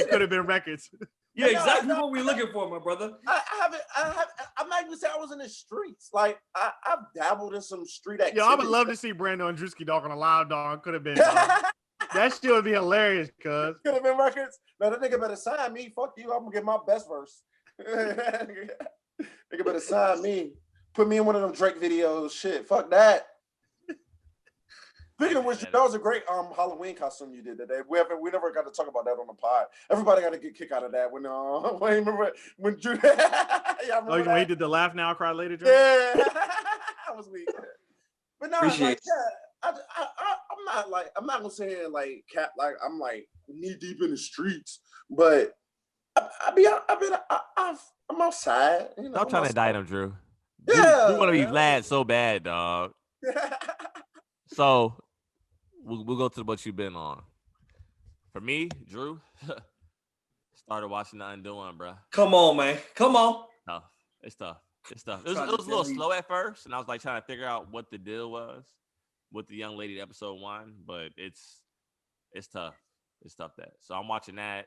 could have been records. Yeah, exactly what we're looking for, my brother. I'm not even saying I was in the streets. Like I've dabbled in some street activities. Yo, I would love to see Brando and Drewski dog on a live dog. Could have been. That shit would be hilarious, cuz. Could have been records. No, that nigga better sign me. Fuck you. I'm gonna get my best verse. Nigga better sign me. Put me in one of them Drake videos. Shit, fuck that. Speaking of which, that was a great Halloween costume you did today. We never got to talk about that on the pod. Everybody got to get a kick out of that when remember when Drew. Yeah, when he did the laugh now, cry later. Drew? Yeah, that was weak. But no, I'm not gonna say like cat like I'm like knee deep in the streets, but I'm outside. You know, I'm trying to indict him, Drew. Yeah, you want to be glad so bad, dog. So we'll go to what you've been on. For me, Drew, started watching The Undoing, bro. Come on, man. Come on. Tough. It's tough. It was a little slow at first, and I was like trying to figure out what the deal was with the young lady episode 1, but it's tough. It's tough that. So I'm watching that.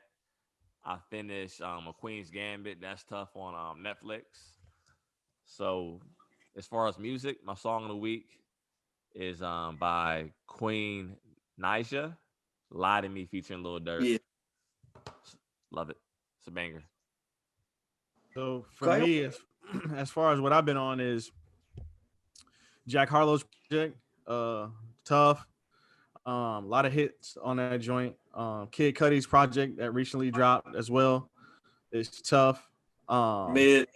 I finished A Queen's Gambit. That's tough on Netflix. So as far as music, my song of the week is by Queen Naija, Lie to Me featuring Lil Durk. Yeah. Love it. It's a banger. So for me, as far as what I've been on is Jack Harlow's project, tough. A lot of hits on that joint. Kid Cudi's project that recently dropped as well. It's tough. Mid.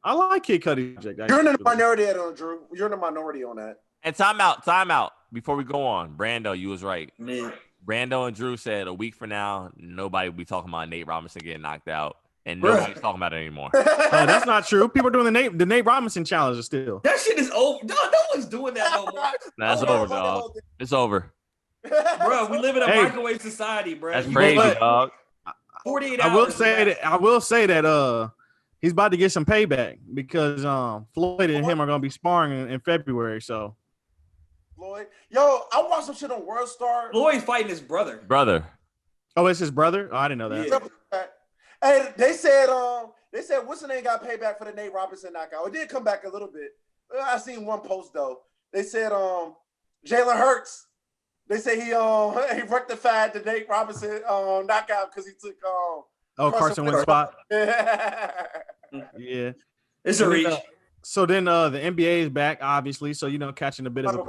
I like Kid Cudi's project. You're in the minority on Drew. You're in the minority on that. And time out. Before we go on, Brando, you was right. Mid. Brando and Drew said a week from now, nobody will be talking about Nate Robinson getting knocked out. And nobody's talking about it anymore. That's not true. People are doing the Nate Robinson challenge still. That shit is over. No one's doing that no more. That's over, dog. It's over. Bro, we live in a microwave society, bro. That's crazy, dog. 48 I hours. will say that he's about to get some payback because Floyd and him are gonna be sparring in February. So Floyd, yo, I watched some shit on World Star. Floyd's fighting his brother. Oh, it's his brother? Oh, I didn't know that. Yeah. Hey, they said what's the name got payback for the Nate Robinson knockout. It did come back a little bit. I seen one post though. They said Jalen Hurts. They say he rectified the Nate Robinson knockout because he took Oh, Carson Wentz spot. Yeah. Yeah. It's a reach. So then the NBA is back, obviously. So catching a bit of the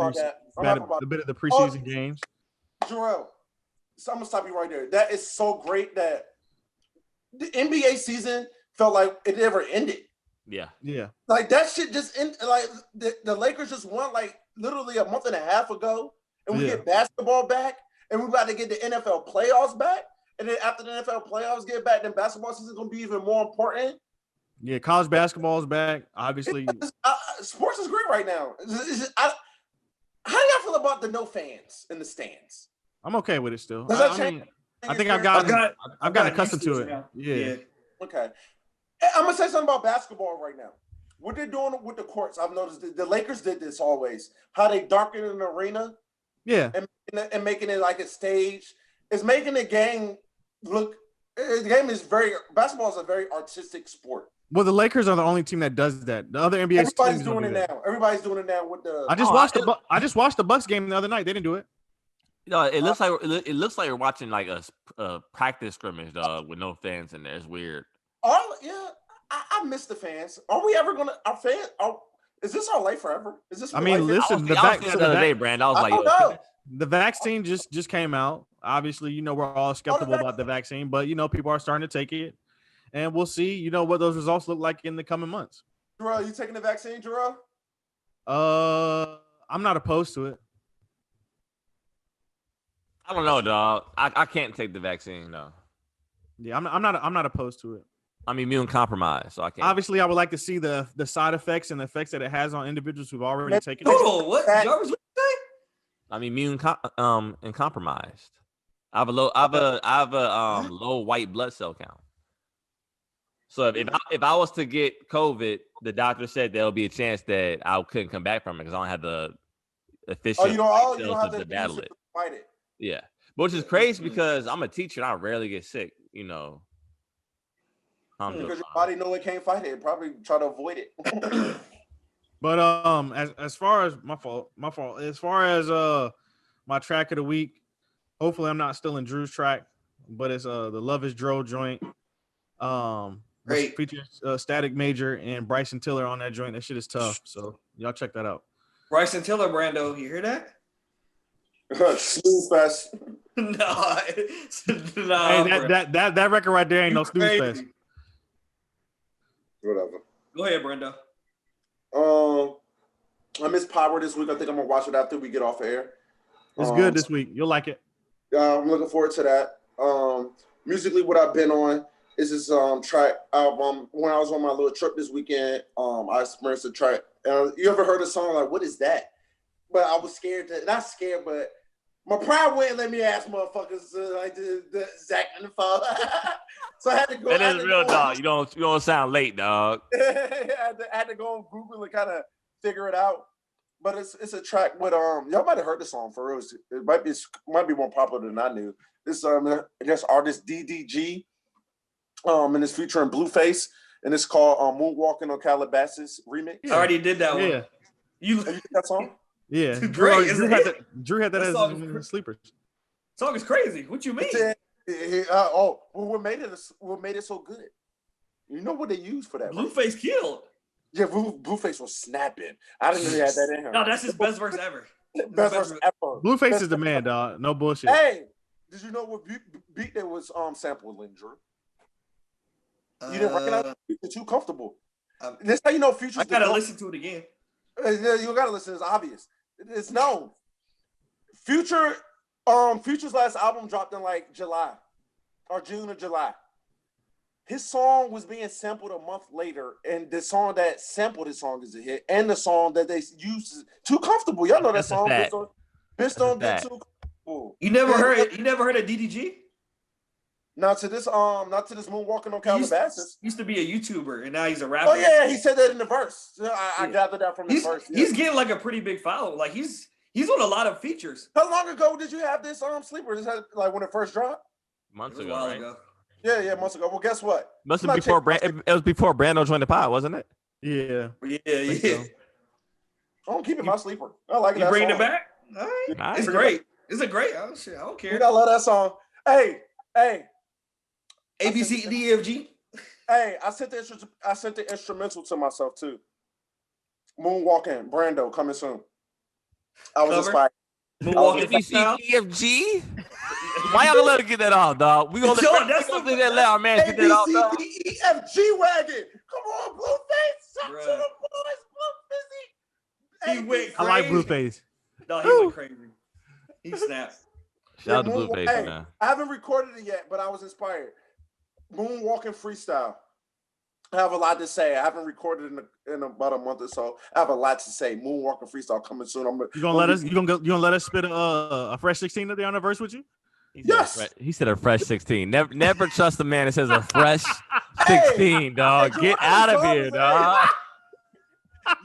preseason games. Jorel, so I'm gonna stop you right there. That is so great that the NBA season felt like it never ended. Yeah. Like that shit just ended. Like the Lakers just won like literally a month and a half ago, and we get basketball back, and we're about to get the NFL playoffs back. And then after the NFL playoffs get back, then basketball season is gonna be even more important. Yeah, college basketball is back. Obviously, sports is great right now. How do y'all feel about the no fans in the stands? I'm okay with it still. I think I've gotten accustomed to it. Yeah. Okay. I'm gonna say something about basketball right now. What they're doing with the courts, I've noticed the Lakers did this always. How they darken an arena, and making it like a stage. It's making the game look. The game is basketball is a very artistic sport. Well, the Lakers are the only team that does that. The other NBA everybody's doing it now. Everybody's doing it now with the. I just watched the Bucks game the other night. They didn't do it. No, it looks like you're watching like a practice scrimmage, dog, with no fans in there. It's weird. I miss the fans. Are we ever gonna? Our fans? Is this our life forever? Is this? Listen. The other day, Brand. I was like, the vaccine just came out. Obviously, we're all skeptical about the vaccine, but people are starting to take it, and we'll see. What those results look like in the coming months. Jorel, you taking the vaccine, Jorel? I'm not opposed to it. I don't know, dog. I can't take the vaccine, though. Yeah, I'm not opposed to it. I'm immune compromised, so I can't. Obviously, I would like to see the side effects and the effects that it has on individuals who've already taken it. What? Jarvis, what you say? I'm immune and compromised. I have a low white blood cell count. So if I was to get COVID, the doctor said there'll be a chance that I couldn't come back from it because I don't have the efficient cells to battle it. Fight it. Yeah, which is crazy because I'm a teacher and I rarely get sick. Because your body know it can't fight it, probably try to avoid it. But as far as my fault. As far as my track of the week, hopefully I'm not still in Drew's track, but it's the Love Is Dro joint. Great. Features Static Major and Bryson Tiller on that joint. That shit is tough. So y'all check that out. Bryson Tiller, Brando, you hear that? Snooze fest. Nah. Hey, that record right there ain't no snooze fest. Whatever. Go ahead, Brando. I missed Power this week. I think I'm gonna watch it after we get off air. It's good this week. You'll like it. I'm looking forward to that. Musically, what I've been on is this track album. When I was on my little trip this weekend, I experienced a track. You ever heard a song like "What Is That"? But I was scared not scared, but my pride wouldn't let me ask motherfuckers like the exact info. So I had to go. That is real, dog. You don't sound late, dog. I had to go on Google and kind of figure it out. But it's a track with y'all might have heard the song for real. It might be more popular than I knew. This artist DDG, and it's featuring Blueface, and it's called "Moonwalking on Calabasas" remix. I already did that one. Yeah, you did that song? Yeah, Drew had that as sleepers. Song is crazy. What you mean? What made it so good? You know what they used for that? Blueface killed. Yeah, Blueface was snapping. I didn't know he had that in him. No, that's his best verse ever. Best verse ever. Blueface is the man, dog. No bullshit. Hey, did you know what beat that was sampled, Drew? You didn't recognize it? It's too comfortable. That's how you know Future's. I gotta listen to it again. You gotta listen. It's obvious. It's known. Future's last album dropped in like July or June or July. His song was being sampled a month later, and the song that sampled his song is a hit, and the song that they used is Too Comfortable. Y'all know that song. Bitch don't get too comfortable. You never heard it? You never heard of DDG? Not to this Moonwalking on Calabasas. Used to be a YouTuber, and now he's a rapper. Oh yeah, he said that in the verse. I gathered that from his verse. Yeah. He's getting like a pretty big follow. Like he's on a lot of features. How long ago did you have this sleeper? This had, like when it first dropped? Months ago, right? Yeah, months ago. Well, guess what? Must have before it was before Brando joined the pod, wasn't it? Yeah. So. I'm keeping my sleeper. I like it. You bringing it back? All right. Nice. It's great. It's a great. Oh shit, I don't care. I love that song. Hey. A B C D E F G. Hey, I sent the instrumental to myself too. Moonwalking, Brando, coming soon. I was inspired. Moonwalking ABCDFG. Why y'all gonna let her get that off, dog? We gonna let our man get that off, dog. ABCDEFG wagon. Come on, Blueface. Talk to the boys, Blueface. He went crazy. I like Blueface. No, he went crazy. He snapped. Shout out to Blueface, man. I haven't recorded it yet, but I was inspired. Moonwalking freestyle. I have a lot to say. I haven't recorded in about a month or so. I have a lot to say. Moonwalking freestyle coming soon. You gonna let us spit a fresh 16 there on the verse with you? Yes. He said a fresh 16. Never trust a man that says a fresh 16, dog. Get out of here, dog.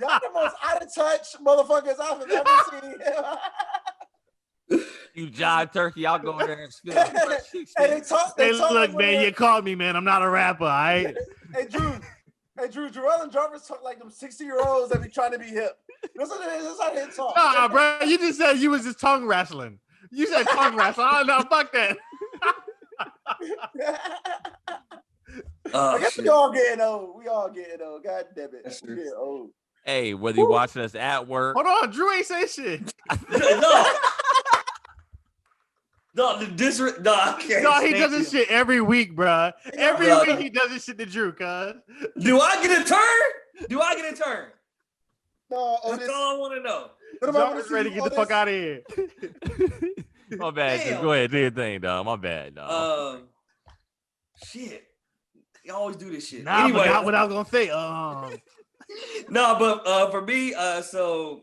Y'all the most out of touch motherfuckers I've ever seen. You jive turkey, I'll go in there and spit a fresh 16. Hey, look, man, you called me, man. I'm not a rapper, all right? Hey, Drew, Jorel and Jarvis talk like them 60-year-olds that be trying to be hip. That's how they talk. Nah, bro, you just said you was just tongue wrestling. You said tongue wrestling. I don't know, fuck that. I guess we all getting old. God damn it. We getting old. Hey, whether you watching us at work. Hold on, Drew ain't say shit. No, he does this shit every week, bro. Every week he does this shit to Drew, cuz. Do I get a turn? No, that's all I want to know. Jarvis ready to get the fuck out of here. My bad. Damn. Go ahead, do your thing, dog. My bad, dog. Shit. You always do this shit. Nah, anyway, not what I was gonna say. No, but for me, so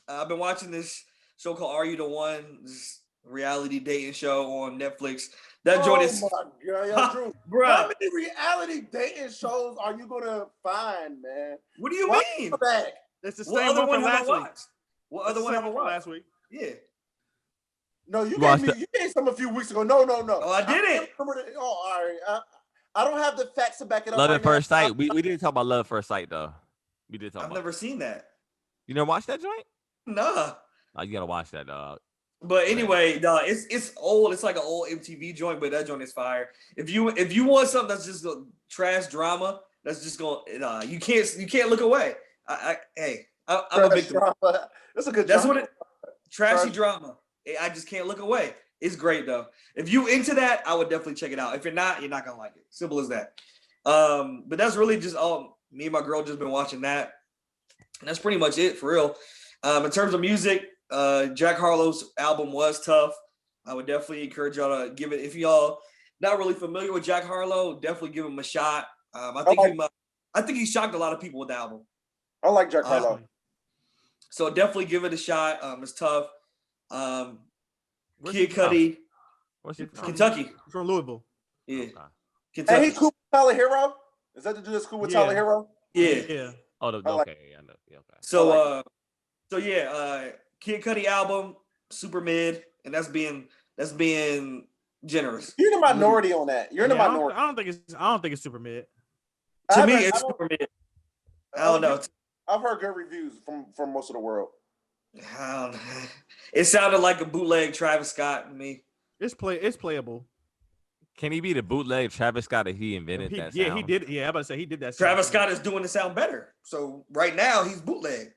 I've been watching this show called Are You the One? This reality dating show on Netflix. That joint is. Oh my God, Drew. Bro. How many reality dating shows are you gonna find, man? What do you mean? It's the same one from last week. What other one have I watched? Last week? Yeah. No, you gave some a few weeks ago. No. Oh, I didn't. All right. I don't have the facts to back it up. Love at First Sight. We didn't talk about Love at First Sight though. We did talk. I've never seen that. You never watched that joint? Nah. Oh, you gotta watch that, dog. But anyway, it's old. It's like an old MTV joint, but that joint is fire. If you want something that's just a trash drama, that's just going. You can't look away. I'm a victim. That's a good. That's what it. Trashy drama. I just can't look away. It's great though. If you into that, I would definitely check it out. If you're not gonna like it. Simple as that. But that's really just all. Me and my girl just been watching that. And that's pretty much it for real. In terms of music, Jack Harlow's album was tough. I would definitely encourage y'all to give it. If y'all not really familiar with Jack Harlow, definitely give him a shot. I think he shocked a lot of people with the album. I like Jack Harlow. So definitely give it a shot. It's tough. Kid Cudi. Kentucky. He's from Louisville. Yeah. Okay. Kentucky. And he's cool with Tyler Hero? Is that the dude that's cool with Tyler Hero? Yeah. Oh, okay. I know. Yeah, okay. So Kid Cudi album, super mid, and that's being generous. You're in the minority on that. You're in the minority. I don't think it's super mid. To me, it's super mid. I don't know. I've heard good reviews from most of the world. I don't know. It sounded like a bootleg Travis Scott to me. It's playable. Can he be the bootleg Travis Scott if he invented that sound? Yeah, he did. Yeah, I'm about to say he did that. Travis Scott is doing the sound better. So right now he's bootleg.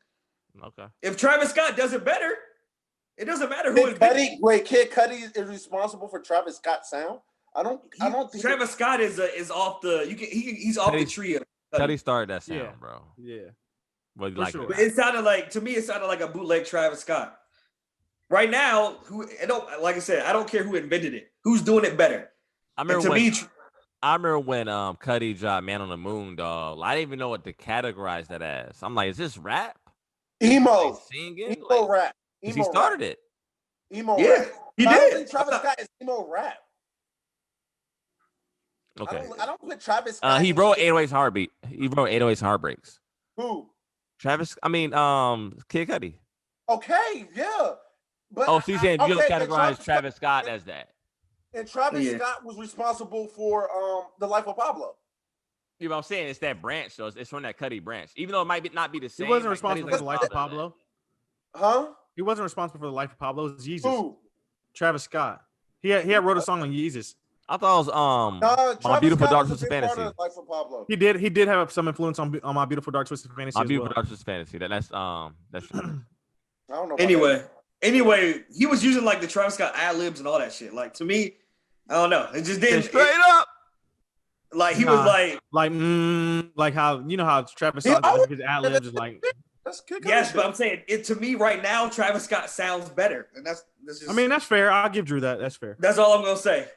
Okay. If Travis Scott does it better, it doesn't matter who invented it. Kid Cudi is responsible for Travis Scott's sound. I don't think Travis Scott is off the. He's off the tree. Cudi started that sound, bro. Yeah. But But it sounded like a bootleg Travis Scott. Right now, like I said, I don't care who invented it. Who's doing it better? I remember when Cudi dropped "Man on the Moon," dog. I didn't even know what to categorize that as. I'm like, is this rap? Emo. Like singing? Emo rap. He started it. Emo rap. He did. I don't think Travis Scott is emo rap. Okay. I don't put Travis Scott. He wrote 808's Heartbeat. He wrote 808's Heartbreaks. Who? Kid Cudi. Okay, yeah. But so you're saying you don't categorize Travis Scott as that? And Travis Scott was responsible for The Life of Pablo. You know what I'm saying? It's that branch, though. It's from that Cudi branch. Even though it might not be the same. He wasn't responsible for The Life of Pablo. Huh? He wasn't responsible for The Life of Pablo. It was Yeezus. Who? Travis Scott. He had wrote a song on Yeezus. I thought it was My Travis Beautiful Scott Dark was a Twisted big part Fantasy. of Life of Pablo. He did have some influence on My Beautiful Dark Twisted Fantasy. My as Beautiful well. Dark Twisted Fantasy. That's I don't know. Anyway, he was using like the Travis Scott ad libs and all that shit. Like to me, I don't know. It just didn't straight up. Like he was like how you know how Travis Scott his ad libs is like. Yes, but I'm saying it to me right now. Travis Scott sounds better, and that's just. I mean, that's fair. I'll give Drew that. That's fair. That's all I'm gonna say.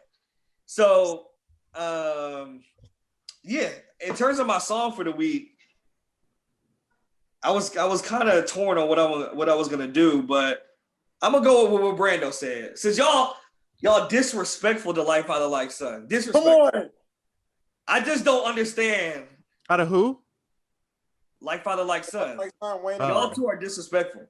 So, yeah. In terms of my song for the week, I was kind of torn on what I was gonna do, but I'm gonna go with what Brando said. Since y'all disrespectful to Like Father Like Son, disrespectful. Come on. I just don't understand. Out of who? Like Father Like Son. Wayne. Y'all two are disrespectful.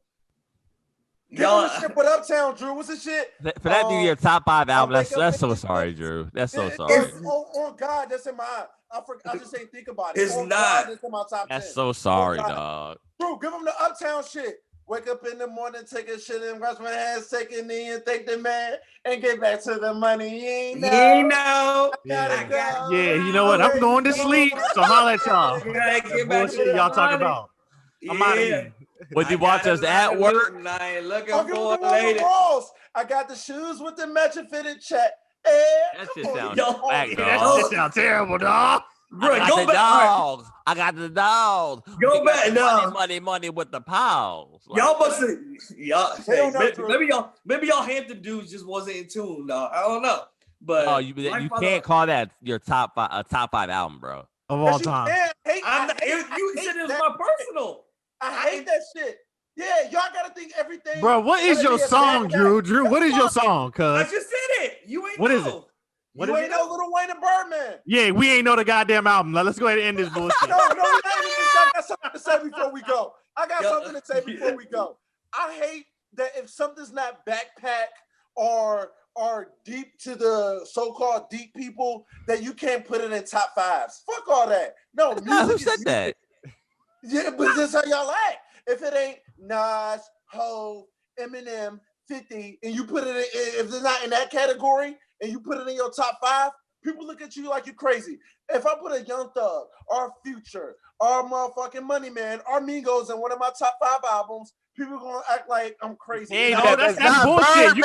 Y'all shit with Uptown, Drew. What's the shit? For that to be your top 5 album, that's so sorry, Drew. That's so sorry. Oh God, that's in my. I just ain't think about it. It's not. God, that's in my top 10. That's so sorry, dog. Drew, give him the Uptown shit. Wake up in the morning, take a shit and wash my hands, take a knee and thank the man and get back to the money. You ain't know. Yeah, you know what? I'm going to sleep. So holla at y'all. Get back to y'all talking about. I'm out of here. Would you watch us at work? I ain't looking for a lady. I got the shoes with the matching fitted check. That shit sounds whack, dog. That shit sound terrible, dog. Bro, I got the dogs. I got the dogs. Go back now. Money with the pals. Like, y'all must have. Maybe y'all Hampton dudes just wasn't in tune, dog. I don't know. But you can't call that your top 5 album, bro. Of all time. You said it was my personal. I hate that shit. Yeah, y'all gotta think everything. Bro, what is your song, Drew? Drew, what is your song? I just said it. You ain't what know. Is it? What you ain't know Lil Wayne and Birdman. Yeah, we ain't know the goddamn album. Now, let's go ahead and end this bullshit. No, I got something to say before we go. I hate that if something's not backpack or deep to the so-called deep people, that you can't put it in top 5s. Fuck all that. No, music. Who said that? Yeah, but this is how y'all act. If it ain't Nas, Ho, Eminem, 50, and you put it in, if it's not in that category, and you put it in your top 5, people look at you like you're crazy. If I put a Young Thug, or Future, or motherfucking Money Man, or Migos in one of my top 5 albums, people gonna act like I'm crazy. Hey, no, that's bullshit.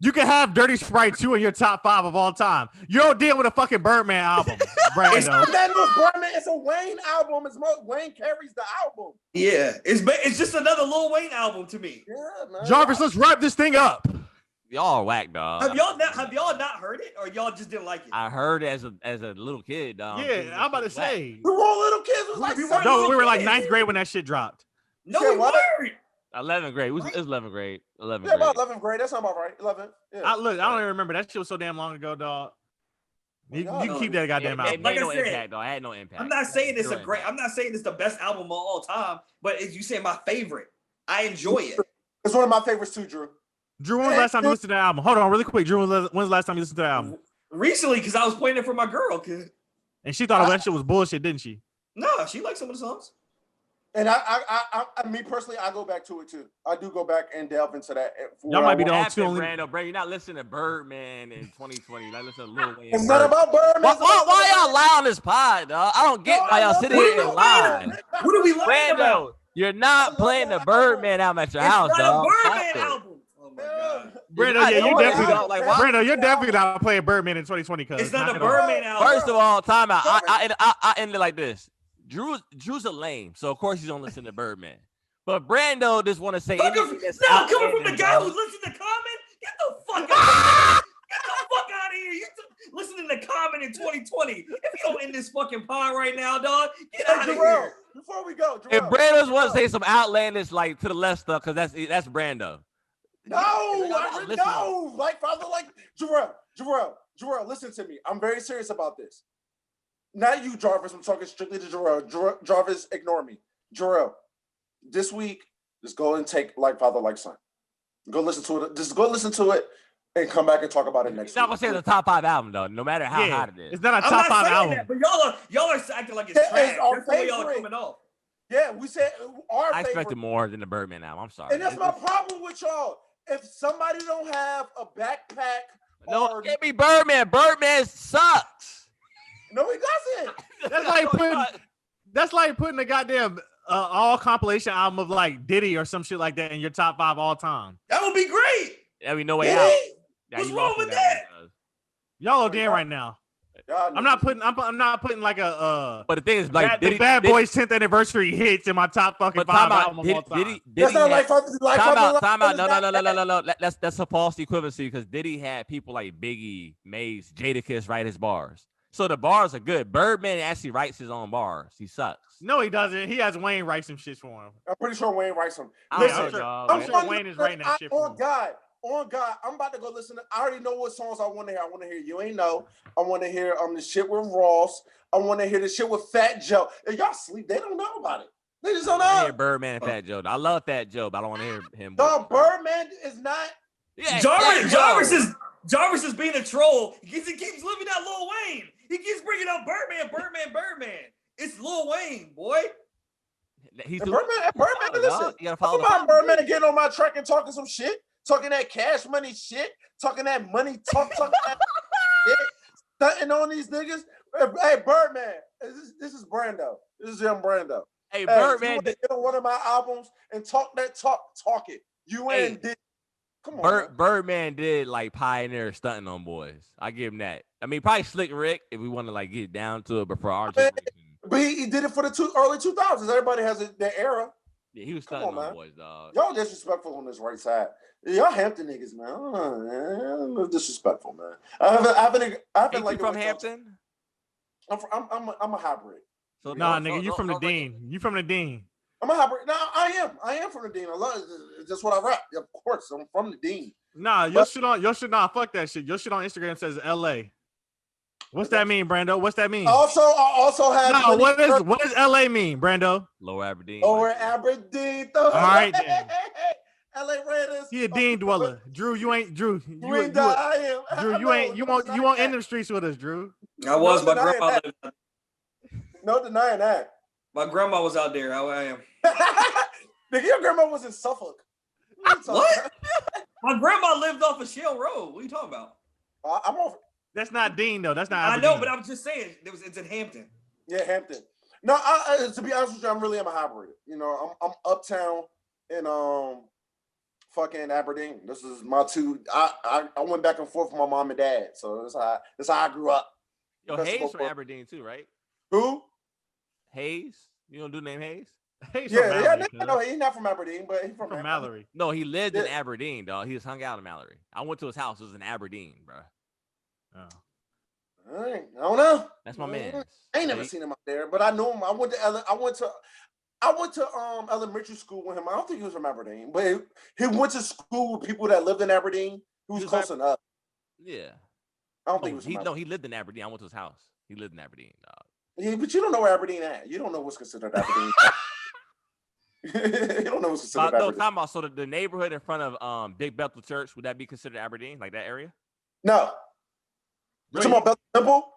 You can have Dirty Sprite 2 in your top 5 of all time. You don't deal with a fucking Birdman album, Brando. It's a Wayne album. Wayne carries the album. Yeah, it's just another Lil Wayne album to me. Yeah, man. Jarvis, let's wrap this thing up. Y'all are whack, dog. Have y'all not heard it, or y'all just didn't like it? I heard it as a little kid, dog. Yeah, I'm about to say. We were all little kids. We were like 9th grade when that shit dropped. No, we weren't. 11th grade. It was 11th grade. 11th grade. About 11th grade. That sounds about right. 11. Yeah. I don't even remember. That shit was so damn long ago, dog. You can keep that goddamn album. Like no impact, dog. I had no impact. I'm not saying it's I'm not saying it's the best album of all time, but as you say, my favorite. I enjoy it. It's one of my favorites too, Drew. Drew, when was the last time you listened to the album? Hold on, really quick. Drew, when's the last time you listened to the album? Recently, because I was playing it for my girl. And she thought that shit was bullshit, didn't she? No, she liked some of the songs. And I me personally, I go back to it too. I do go back and delve into that. Y'all might be the only. Brando, you're not listening to Birdman in 2020. You're not listening to Lil Wayne. It's not about Birdman. Why y'all lie on this pod, dog? I don't get why y'all sitting here and lie. What are we lying about? You're not playing the Birdman album at your house, dog. It's not a Birdman album. Oh my God. Brando, you're definitely not playing Birdman in 2020. It's not a Birdman album. First of all, time out. I end it like this. Drew's a lame, so of course he's gonna listen to Birdman. But Brando just want to say coming from the guy who's listening to Common, get the fuck out of here. Get the fuck out of here. You listening to Common in 2020. If you don't end this fucking pod right now, dog, get out of here. Before we go, if Brando's want to say some outlandish like to the left stuff, because that's Brando. No, like father, like Jorel, listen to me. I'm very serious about this. Not you, Jarvis. I'm talking strictly to Jorel. Jarvis, ignore me. Jorel, this week, just go and take Like Father, Like Son. Go listen to it. Just go listen to it and come back and talk about it next week. It's not gonna say the top 5 album though, no matter how hot it is. It's not a top 5 album. That, but y'all are acting like it's trash. That's the way y'all are coming off. Yeah, we said our I expected more than the Birdman album. I'm sorry. And that's my problem with y'all. If somebody don't have a backpack, no, No, it can't be Birdman. Birdman sucks. No, he doesn't. That's like putting a goddamn all compilation album of like Diddy or some shit like that in your top 5 all time. That would be great. There be no way out. What's wrong with that? Y'all are damn right now. I'm not putting like a But the thing is, like the Bad Boys 10th anniversary hits in my top fucking 5 album of all time. That's not like time out. No. That's a false equivalency because Diddy had people like Biggie, Mace, Jadakiss write his bars. So the bars are good. Birdman actually writes his own bars. He sucks. No, he doesn't. He has Wayne write some shit for him. I'm pretty sure Wayne writes them. Listen, I'm sure Wayne is writing that shit for him. On God, I'm about to go listen to. I already know what songs I want to hear. I want to hear You Ain't Know. I want to hear the shit with Ross. I want to hear the shit with Fat Joe. If y'all sleep, they don't know about it. They just don't know. I hear Birdman and Fat Joe. I love Fat Joe, but I don't want to hear him. No, Birdman is not. Yeah, Jarvis is being a troll. He keeps living out Lil Wayne. He keeps bringing up Birdman. It's Lil Wayne, boy. Birdman. Listen, you gotta follow Birdman getting on my track and talking some shit. Talking that cash money shit, talking that money talking that shit, stunting on these niggas. Hey, Birdman, this is Brando. This is young Brando. Hey, Birdman, you get on one of my albums and talk it. You ain't did. Come on, Birdman did like pioneer stunting on boys. I give him that. I mean, probably Slick Rick if we want to like get down to it, but for our generation, but he did it for the early 2000s. Everybody has their era. Yeah, he was stunting on boys, dog. Y'all disrespectful on this right side. Y'all Hampton niggas, man. Oh, disrespectful, man. I haven't like from Hampton. I'm a hybrid. So nigga, you from the Dean. You from the Dean. I'm a hybrid. No, I am from the Dean. I love it. That's what I rap. Of course, I'm from the Dean. Nah, your shit fuck that shit. Your shit on Instagram says LA. What's that mean, Brando? What's that mean? I also have. No, what does LA mean, Brando? Lower Aberdeen. Lower Aberdeen. All right, then. LA Raiders. He a Dean dweller. Drew, you ain't Drew. You ain't I am. Drew, you ain't. You won't in the streets with us, Drew. I was. My grandma. No denying that. My grandma was out there. I am. Nigga, your grandma was in Suffolk. What? My grandma lived off of Shell Road. What are you talking about? I'm off. That's not Dean though. That's not. Aberdeen. I know, but I'm just saying it's in Hampton. Yeah, Hampton. No, to be honest with you, I'm a hybrid. You know, I'm uptown in fucking Aberdeen. This is my two. I went back and forth with my mom and dad, so that's how I grew up. Yo, Hayes from Aberdeen too, right? Who? Hayes. You don't do name Hayes? Hayes no, he's not from Aberdeen, but he's from Mallory. No, he lived in Aberdeen, dog. He just hung out in Mallory. I went to his house. It was in Aberdeen, bro. Oh. I don't know. That's my man. I ain't never seen him up there, but I know him. I went to elementary school with him. I don't think he was from Aberdeen, but he went to school with people that lived in Aberdeen. He was close enough. Yeah. I don't think he was. He lived in Aberdeen. I went to his house. He lived in Aberdeen, dog. Yeah, but you don't know where Aberdeen at. You don't know what's considered Aberdeen. You don't know what's considered Aberdeen. No, talking about so the neighborhood in front of Big Bethel Church, would that be considered Aberdeen, like that area? No. You talking about Bethel Temple?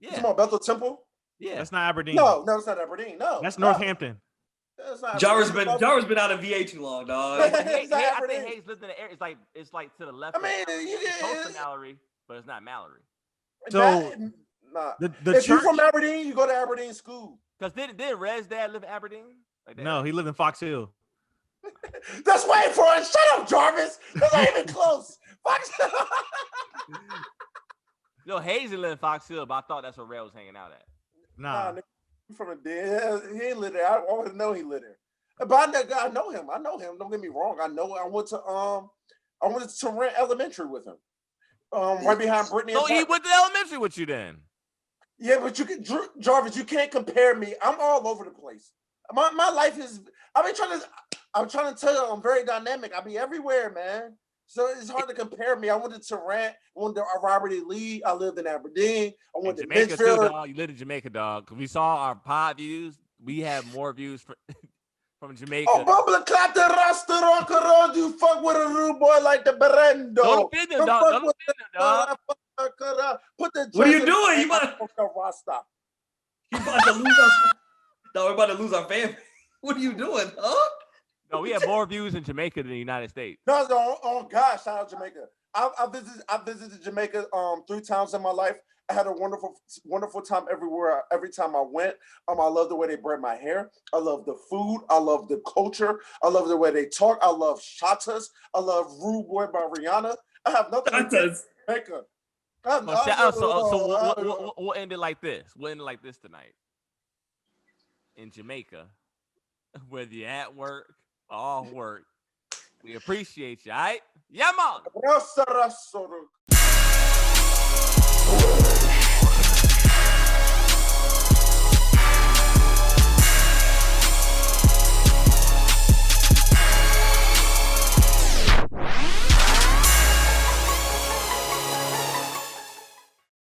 Yeah. You talking about Bethel Temple? Yeah. That's not Aberdeen. No, it's not Aberdeen. No. That's Northampton. Jarvis been out of VA too long, dog. I think Hayes lived in the area. It's like to the left. I mean, it's close to Mallory, but it's not Mallory. So if you're from Aberdeen, you go to Aberdeen school. Because did Red's dad live in Aberdeen? Like that? No, he lived in Fox Hill. That's way for it. Shut up, Jarvis. That's not even close. Fox Hill. No, Hayes lived in Fox Hill, but I thought that's where Red was hanging out at. Nah, from the dead. He ain't live there. I want to know he lived there. But I know him. Don't get me wrong. I went to Torrent Elementary with him. Right behind Brittany. So he went to elementary with you then? Yeah, but Jarvis, you can't compare me. I'm all over the place. My life is. I'm trying to tell you, I'm very dynamic. I be everywhere, man. So it's hard to compare me. I went to Torrent. I went to Robert E. Lee. I lived in Aberdeen. I went to Jamaica too, Midfield. dog. You lived in Jamaica, dog. Because we saw our pod views. We have more views from Jamaica. Oh, bubble clap the restaurant around you. Fuck with a rude boy like the Brando. Don't offend them, dog. Don't offend them, dog. What are you doing? You about to lose our. No, we're about to lose our family. What are you doing, huh? No, we have more views in Jamaica than the United States. No, oh gosh, shout out Jamaica. I visited Jamaica 3 times in my life. I had a wonderful time everywhere. Every time I went, I love the way they braid my hair. I love the food. I love the culture. I love the way they talk. I love Shatas. I love Rude Boy by Rihanna. I have nothing against Jamaica. We'll end it like this. We'll end it like this tonight. In Jamaica, whether you're at work or off work, we appreciate you, all right? Yeah, man.